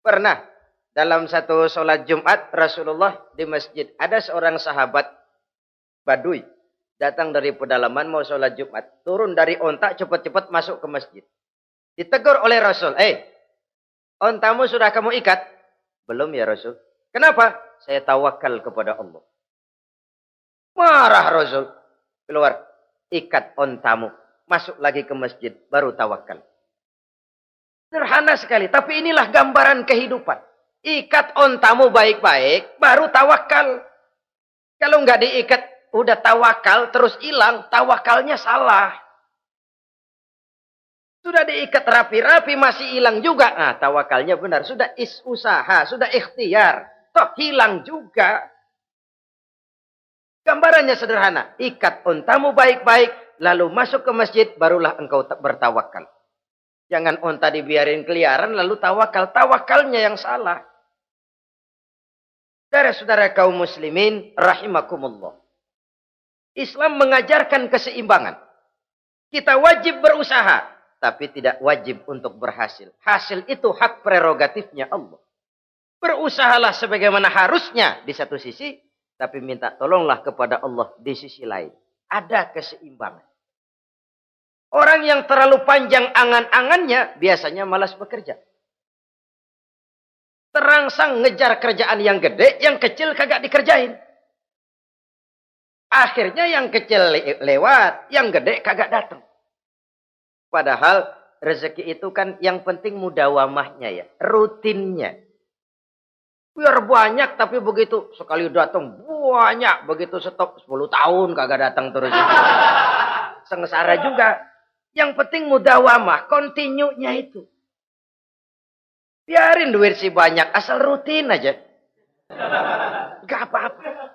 Speaker 3: Pernah dalam satu sholat Jumat Rasulullah di masjid, ada seorang sahabat Badui datang dari pedalaman mau sholat Jumat, turun dari onta cepat-cepat masuk ke masjid. Ditegur oleh Rasul, ontamu sudah kamu ikat? Belum ya Rasul. Kenapa? Saya tawakal kepada Allah. Marah Rasul. Keluar. Ikat ontamu. Masuk lagi ke masjid. Baru tawakal. Sederhana sekali. Tapi inilah gambaran kehidupan. Ikat ontamu baik-baik. Baru tawakal. Kalau nggak diikat. Udah tawakal. Terus hilang. Tawakalnya salah. Sudah diikat rapi-rapi masih hilang juga. Nah, tawakalnya benar. Sudah usaha, sudah ikhtiar. Toh hilang juga. Gambarannya sederhana. Ikat ontamu baik-baik. Lalu masuk ke masjid. Barulah engkau bertawakal. Jangan onta dibiarin keliaran lalu tawakal. Tawakalnya yang salah. Saudara-saudara kaum muslimin. Rahimakumullah. Islam mengajarkan keseimbangan. Kita wajib berusaha. Tapi tidak wajib untuk berhasil. Hasil itu hak prerogatifnya Allah. Berusahalah sebagaimana harusnya di satu sisi. Tapi minta tolonglah kepada Allah di sisi lain. Ada keseimbangan. Orang yang terlalu panjang angan-angannya biasanya malas bekerja. Terangsang ngejar kerjaan yang gede, yang kecil kagak dikerjain. Akhirnya yang kecil lewat, yang gede kagak datang. Padahal rezeki itu kan yang penting mudawamahnya ya. Rutinnya. Biar banyak tapi begitu sekali datang banyak. Begitu stop 10 tahun kagak datang terus. Sengsara juga. Yang penting mudawamah. Continue-nya itu. Biarin duit sih banyak. Asal rutin aja. Gak apa-apa.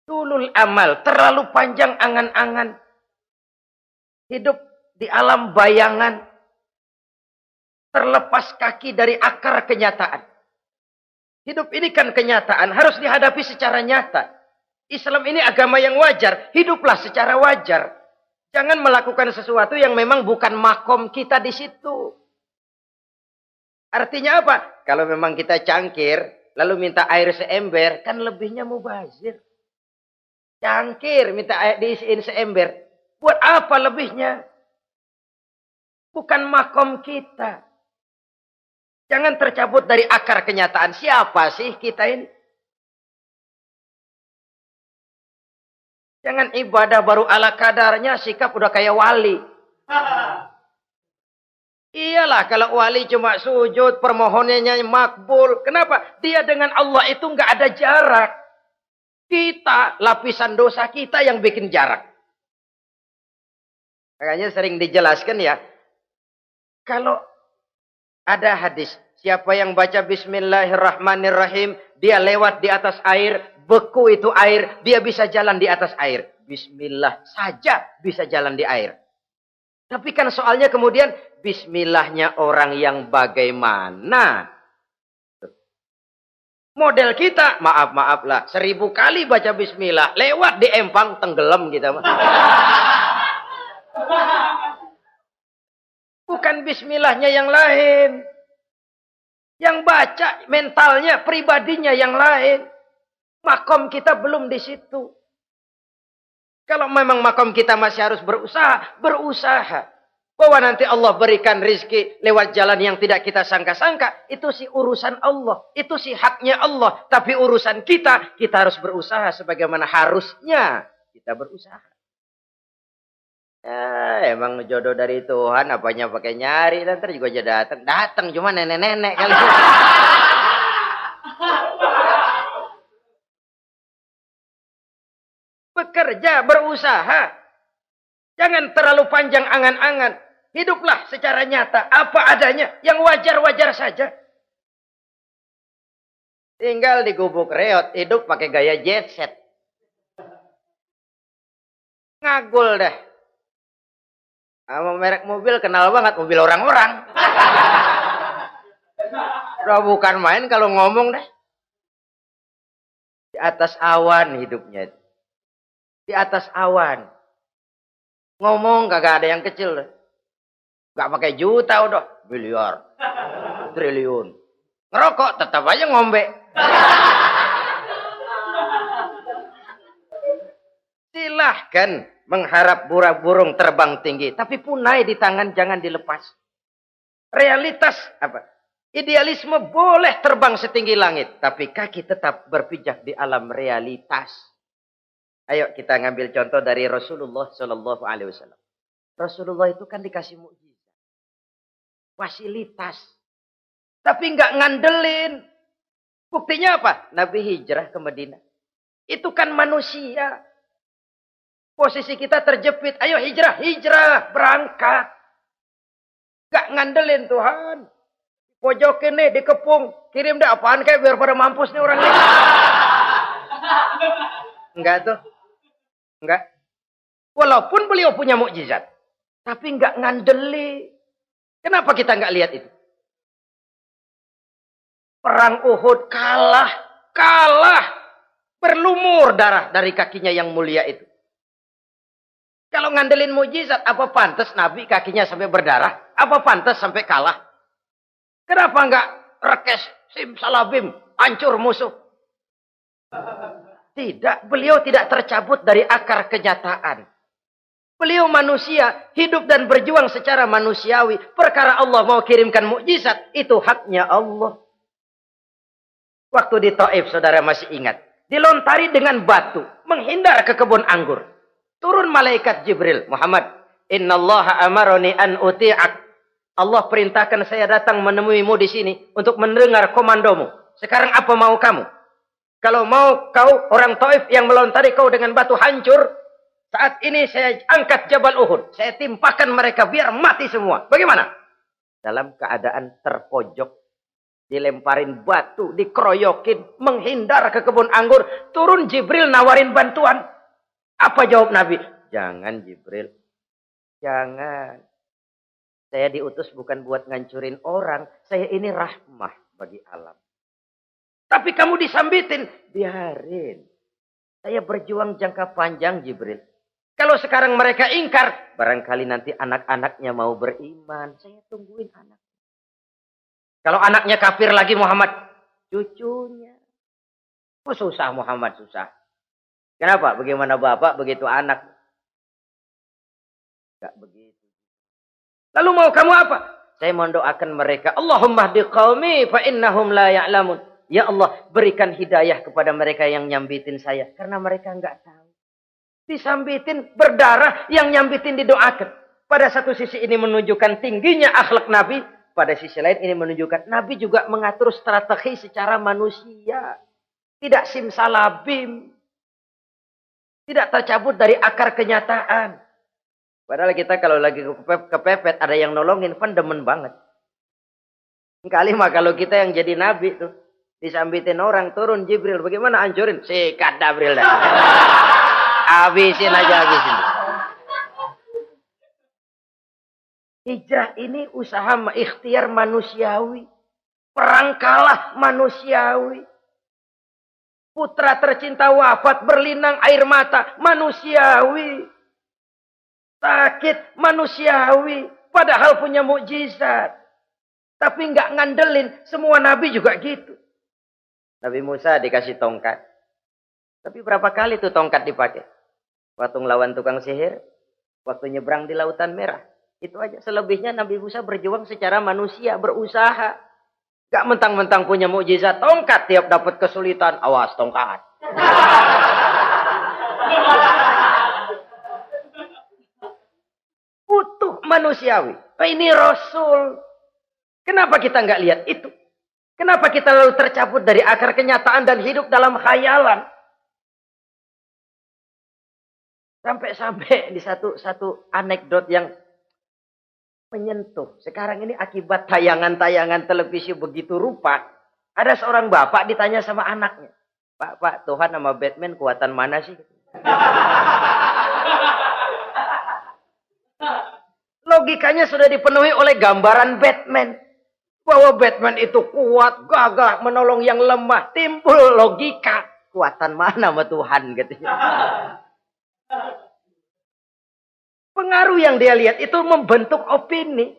Speaker 3: Tulul amal. Terlalu panjang angan-angan. Hidup di alam bayangan. Terlepas kaki dari akar kenyataan. Hidup ini kan kenyataan. Harus dihadapi secara nyata. Islam ini agama yang wajar. Hiduplah secara wajar. Jangan melakukan sesuatu yang memang bukan makom kita di situ. Artinya apa? Kalau memang kita cangkir. Lalu minta air seember. Kan lebihnya mubazir. Cangkir minta air diisiin seember. Buat apa lebihnya? Bukan makom kita. Jangan tercabut dari akar kenyataan. Siapa sih kita ini? Jangan ibadah baru ala kadarnya. Sikap udah kayak wali. Iyalah kalau wali cuma sujud. Permohonannya makbul. Kenapa? Dia dengan Allah itu nggak ada jarak. Kita, lapisan dosa kita yang bikin jarak. Makanya sering dijelaskan ya. Kalau ada hadis. Siapa yang baca Bismillahirrahmanirrahim. Dia lewat di atas air. Beku itu air. Dia bisa jalan di atas air. Bismillah saja bisa jalan di air. Tapi kan soalnya kemudian. Bismillahnya orang yang bagaimana. Model kita. Maaf lah. 1000 kali baca Bismillah. Lewat di empang tenggelam kita. Bukan bismillahnya yang lain. Yang baca mentalnya, pribadinya yang lain. Makom kita belum di situ. Kalau memang makom kita masih harus berusaha, berusaha. Bahwa nanti Allah berikan rizki lewat jalan yang tidak kita sangka-sangka. Itu sih urusan Allah. Itu sih haknya Allah. Tapi urusan kita harus berusaha sebagaimana harusnya kita berusaha. Ya, emang jodoh dari Tuhan, apanya pakai nyari, dan ntar juga aja datang. Datang cuma nenek-nenek kali. Bekerja, berusaha. Jangan terlalu panjang angan-angan. Hiduplah secara nyata, apa adanya, yang wajar-wajar saja. Tinggal di gubuk reot, hidup pakai gaya jet set. Ngagul dah. Sama merek mobil kenal banget, mobil orang-orang. Udah bukan main kalau ngomong dah. Di atas awan hidupnya. Di atas awan. Ngomong kagak ada yang kecil. Gak pakai juta udah. Miliar. Triliun. Ngerokok tetap aja ngombe. Silahkan mengharap burung terbang tinggi. Tapi punai di tangan jangan dilepas. Realitas apa? Idealisme boleh terbang setinggi langit. Tapi kaki tetap berpijak di alam realitas. Ayo kita ngambil contoh dari Rasulullah Sallallahu Alaihi Wasallam. Rasulullah itu kan dikasih mukjizat, fasilitas, tapi nggak ngandelin. Buktinya apa? Nabi hijrah ke Madinah. Itu kan manusia. Posisi kita terjepit. Ayo hijrah, hijrah, berangkat. Nggak ngandelin Tuhan. Pojokin nih, dikepung. Kirim dah apaan kayak biar pada mampus nih orang ini. Enggak tuh. Enggak. Walaupun beliau punya mukjizat. Tapi enggak ngandeli. Kenapa kita enggak lihat itu? Perang Uhud kalah. Kalah. Berlumur darah dari kakinya yang mulia itu. Kalau ngandelin mukjizat, apa pantas Nabi kakinya sampai berdarah? Apa pantas sampai kalah? Kenapa enggak rekes, simsalabim, hancur musuh? Tidak, beliau tidak tercabut dari akar kenyataan. Beliau manusia, hidup dan berjuang secara manusiawi. Perkara Allah mau kirimkan mukjizat, itu haknya Allah. Waktu di Taif, saudara masih ingat. Dilontari dengan batu, menghindar ke kebun anggur. Turun malaikat Jibril, Muhammad. Innallaha amaroni an uti'ak. Allah perintahkan saya datang menemuimu di sini untuk mendengar komandomu. Sekarang apa mau kamu? Kalau mau kau orang Taif yang melontari kau dengan batu hancur, saat ini saya angkat Jabal Uhud. Saya timpakan mereka biar mati semua. Bagaimana? Dalam keadaan terpojok, dilemparin batu, dikeroyokin, menghindar ke kebun anggur, turun Jibril nawarin bantuan. Apa jawab Nabi? Jangan Jibril. Jangan. Saya diutus bukan buat ngancurin orang. Saya ini rahmah bagi alam. Tapi kamu disambitin. Biarin. Saya berjuang jangka panjang Jibril. Kalau sekarang mereka ingkar. Barangkali nanti anak-anaknya mau beriman. Saya tungguin anak. Kalau anaknya kafir lagi Muhammad. Cucunya. Oh susah Muhammad susah. Kenapa? Bagaimana bapak begitu anak. Gak begitu. Lalu mau kamu apa? Saya mendoakan mereka. Allahumma hdi qaumi fa innahum la ya'lamun. Ya Allah, berikan hidayah kepada mereka yang nyambitin saya. Karena mereka enggak tahu. Disambitin, berdarah, yang nyambitin didoakan. Pada satu sisi ini menunjukkan tingginya akhlak Nabi. Pada sisi lain ini menunjukkan Nabi juga mengatur strategi secara manusia. Tidak simsalabim. Tidak tercabut dari akar kenyataan. Padahal kita kalau lagi kepepet, ada yang nolongin, kan demen banget. Kali mah kalau kita yang jadi Nabi tuh. Disambitin orang, turun Jibril. Bagaimana hancurin? Sikat Jibril dah. Habisin aja, habisin. Hijrah ini usaha ikhtiar manusiawi. Perang kalah manusiawi. Putra tercinta wafat, berlinang air mata, manusiawi. Sakit, manusiawi. Padahal punya mukjizat. Tapi nggak ngandelin. Semua nabi juga gitu. Nabi Musa dikasih tongkat. Tapi berapa kali tuh tongkat dipakai? Waktu ngelawan tukang sihir. Waktu nyebrang di Lautan Merah. Itu aja. Selebihnya Nabi Musa berjuang secara manusia. Berusaha. Gak mentang-mentang punya mukjizat. Tongkat tiap dapat kesulitan. Awas tongkat. manusiawi. Oh, ini Rasul. Kenapa kita nggak lihat itu? Kenapa kita lalu tercabut dari akar kenyataan dan hidup dalam khayalan? Sampai di satu anekdot yang menyentuh. Sekarang ini akibat tayangan-tayangan televisi begitu rupa. Ada seorang bapak ditanya sama anaknya. Pak, Tuhan sama Batman kuatan mana sih? Logikanya sudah dipenuhi oleh gambaran Batman. Bahwa Batman itu kuat, gagah, menolong yang lemah. Timbul logika. Kuatan mana sama Tuhan? Katanya. Pengaruh yang dia lihat itu membentuk opini.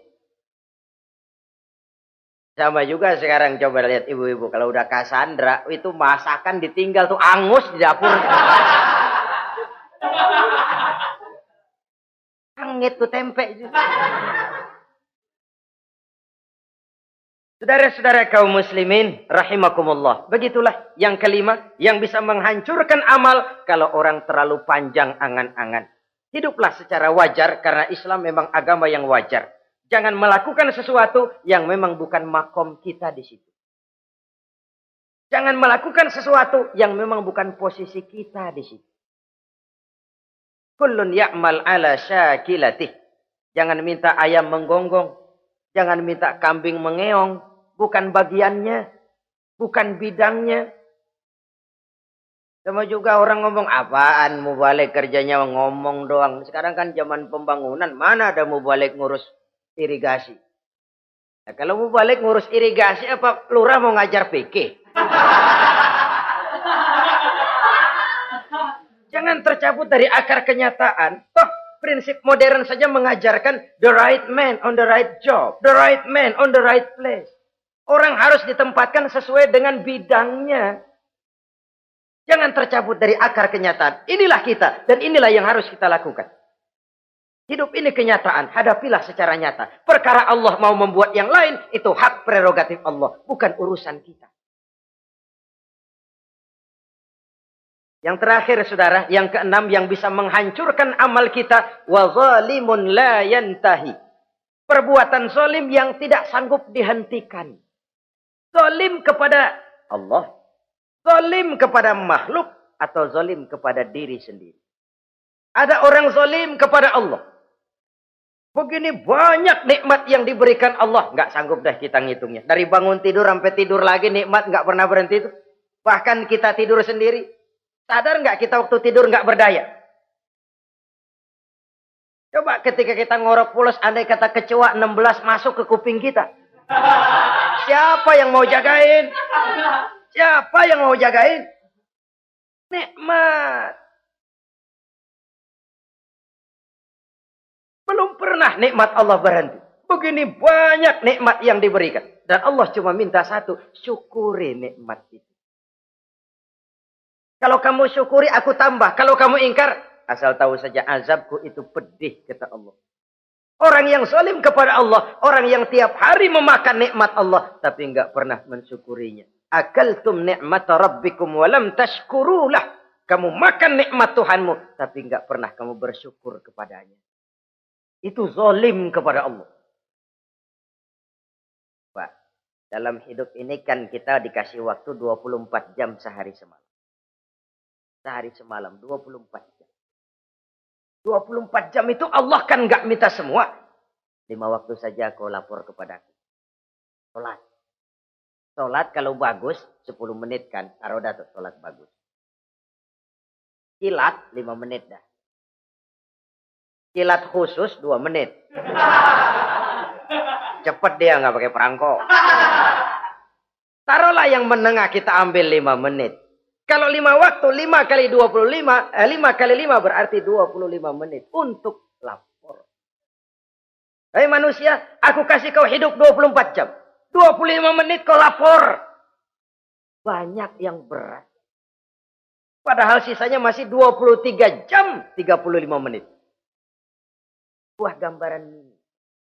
Speaker 3: Sama juga sekarang coba lihat ibu-ibu. Kalau udah Cassandra, itu masakan ditinggal tuh angus di dapur. Angit tuh tempe. Saudara-saudara kaum muslimin, rahimakumullah. Begitulah yang kelima, yang bisa menghancurkan amal kalau orang terlalu panjang angan-angan. Hiduplah secara wajar karena Islam memang agama yang wajar. Jangan melakukan sesuatu yang memang bukan makom kita di situ. Jangan melakukan sesuatu yang memang bukan posisi kita di situ. Kullun ya'mal ala syakilatih. Jangan minta ayam menggonggong. Jangan minta kambing mengeong. Bukan bagiannya. Bukan bidangnya. Sama juga orang ngomong, apaan mubalik kerjanya ngomong doang. Sekarang kan zaman pembangunan. Mana ada mubalik ngurus irigasi. Nah, kalau mubalik ngurus irigasi, apa lurah mau ngajar PK? Jangan tercabut dari akar kenyataan. Toh, prinsip modern saja mengajarkan the right man on the right job. The right man on the right place. Orang harus ditempatkan sesuai dengan bidangnya. Jangan tercabut dari akar kenyataan. Inilah kita dan inilah yang harus kita lakukan. Hidup ini kenyataan. Hadapilah secara nyata. Perkara Allah mau membuat yang lain, itu hak prerogatif Allah. Bukan urusan kita. Yang terakhir saudara, yang keenam yang bisa menghancurkan amal kita. Wa zalimun la yantahi. Perbuatan zalim yang tidak sanggup dihentikan. Zalim kepada Allah. Zalim kepada makhluk. Atau zalim kepada diri sendiri. Ada orang zalim kepada Allah. Begini banyak nikmat yang diberikan Allah. Nggak sanggup dah kita ngitungnya. Dari bangun tidur sampai tidur lagi nikmat nggak pernah berhenti itu. Bahkan kita tidur sendiri. Sadar nggak kita waktu tidur nggak berdaya? Coba ketika kita ngorok pulas, andai kata kecoa 16 masuk ke kuping kita. Siapa yang mau jagain? Siapa yang mau jagain? Nikmat. Belum pernah nikmat Allah berhenti. Begini banyak nikmat yang diberikan. Dan Allah cuma minta satu. Syukuri nikmat itu. Kalau kamu syukuri, aku tambah. Kalau kamu ingkar, asal tahu saja azabku itu pedih, kata Allah. Orang yang zalim kepada Allah. Orang yang tiap hari memakan nikmat Allah. Tapi enggak pernah mensyukurinya. Akaltum ni'mata rabbikum walam tashkurulah. Kamu makan nikmat Tuhanmu. Tapi enggak pernah kamu bersyukur kepadanya. Itu zalim kepada Allah. Pak, dalam hidup ini kan kita dikasih waktu 24 jam sehari semalam. Sehari semalam, 24 jam. 24 jam itu Allah kan nggak minta semua. 5 waktu saja kau lapor kepadaku. Sholat. Sholat kalau bagus, 10 menit kan. Taruh dah tuh, sholat bagus. Kilat, 5 menit dah. Kilat khusus 2 menit. Cepet dia nggak pakai perangko. Taruhlah yang menengah kita ambil 5 menit. Kalau 5 waktu, 5 kali 25, 5 kali 5 berarti 25 menit untuk lapor. Hei manusia, aku kasih kau hidup 24 jam. 25 menit kau lapor. Banyak yang berat. Padahal sisanya masih 23 jam 35 menit. Buah gambaran ini.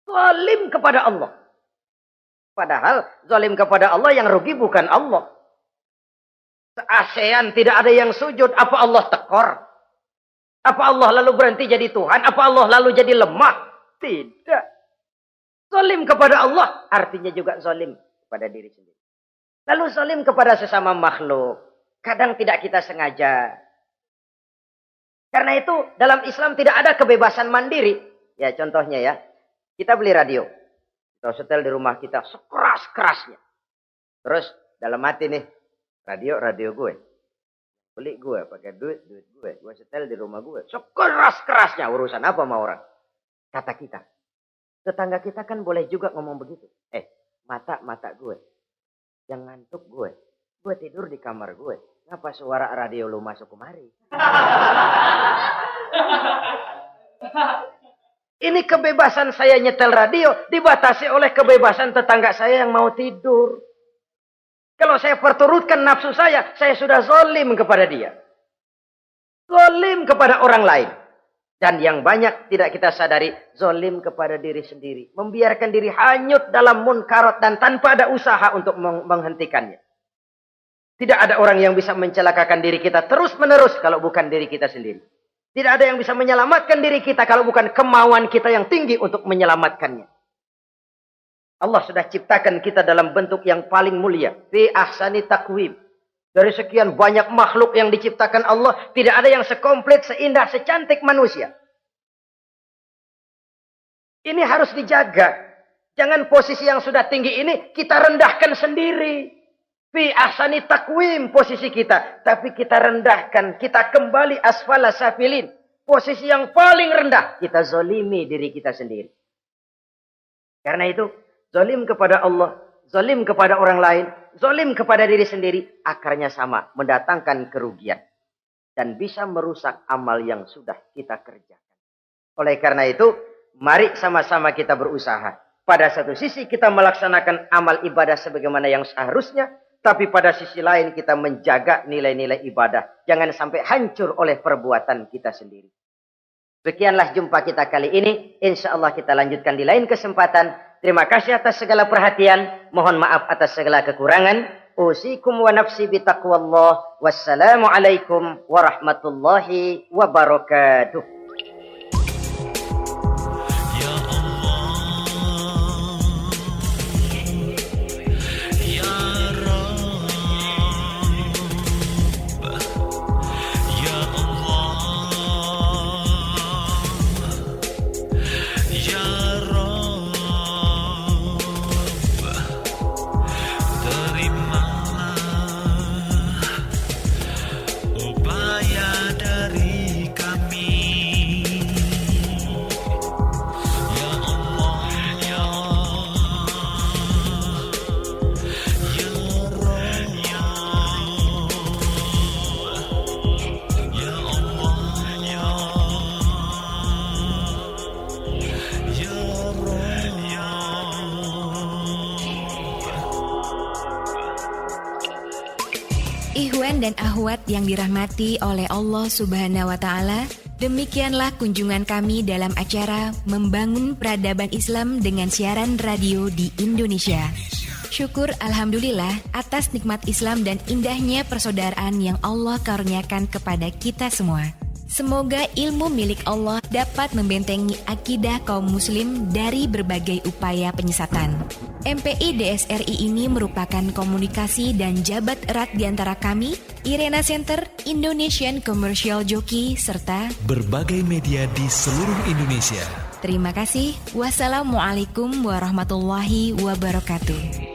Speaker 3: Zalim kepada Allah. Padahal zalim kepada Allah yang rugi bukan Allah. Se-ASEAN tidak ada yang sujud. Apa Allah tekor? Apa Allah lalu berhenti jadi Tuhan? Apa Allah lalu jadi lemah? Tidak. Zalim kepada Allah artinya juga zalim kepada diri sendiri. Lalu zalim kepada sesama makhluk. Kadang tidak kita sengaja. Karena itu dalam Islam tidak ada kebebasan mandiri. Ya contohnya ya. Kita beli radio. Kita setel di rumah kita sekeras-kerasnya. Terus dalam hati nih. Radio gue. Beli gue pakai duit gue. Gue setel di rumah gue. Sekeras-kerasnya. Urusan apa sama orang? Kata kita. Tetangga kita kan boleh juga ngomong begitu. Mata gue. Yang ngantuk gue. Gue tidur di kamar gue. Ngapa suara radio lu masuk kemari? Ini kebebasan saya nyetel radio dibatasi oleh kebebasan tetangga saya yang mau tidur. Kalau saya perturutkan nafsu saya sudah zalim kepada dia. Zalim kepada orang lain. Dan yang banyak tidak kita sadari, zalim kepada diri sendiri. Membiarkan diri hanyut dalam munkarat dan tanpa ada usaha untuk menghentikannya. Tidak ada orang yang bisa mencelakakan diri kita terus-menerus kalau bukan diri kita sendiri. Tidak ada yang bisa menyelamatkan diri kita kalau bukan kemauan kita yang tinggi untuk menyelamatkannya. Allah sudah ciptakan kita dalam bentuk yang paling mulia. Fi ahsani taqwim. Dari sekian banyak makhluk yang diciptakan Allah, tidak ada yang sekomplit, seindah, secantik manusia. Ini harus dijaga. Jangan posisi yang sudah tinggi ini kita rendahkan sendiri. Fi ahsani taqwim posisi kita. Tapi kita rendahkan. Kita kembali asfala safilin. Posisi yang paling rendah. Kita zalimi diri kita sendiri. Karena itu, zalim kepada Allah, zalim kepada orang lain, zalim kepada diri sendiri, akarnya sama, mendatangkan kerugian. Dan bisa merusak amal yang sudah kita kerjakan. Oleh karena itu, mari sama-sama kita berusaha. Pada satu sisi kita melaksanakan amal ibadah sebagaimana yang seharusnya, tapi pada sisi lain kita menjaga nilai-nilai ibadah. Jangan sampai hancur oleh perbuatan kita sendiri. Sekianlah jumpa kita kali ini. Insya Allah kita lanjutkan di lain kesempatan. Terima kasih atas segala perhatian. Mohon maaf atas segala kekurangan. Usikum wa nafsi bitaqwallah. Wassalamualaikum warahmatullahi wabarakatuh.
Speaker 1: Ikhwan dan akhwat yang dirahmati oleh Allah Subhanahu wa Ta'ala, demikianlah kunjungan kami dalam acara Membangun Peradaban Islam dengan siaran radio di Indonesia. Syukur Alhamdulillah atas nikmat Islam dan indahnya persaudaraan yang Allah karuniakan kepada kita semua. Semoga ilmu milik Allah dapat membentengi akidah kaum muslim dari berbagai upaya penyesatan. MPI DSRI ini merupakan komunikasi dan jabat erat di antara kami, Irena Center, Indonesian Commercial Jockey, serta
Speaker 2: berbagai media di seluruh Indonesia.
Speaker 1: Terima kasih. Wassalamualaikum warahmatullahi wabarakatuh.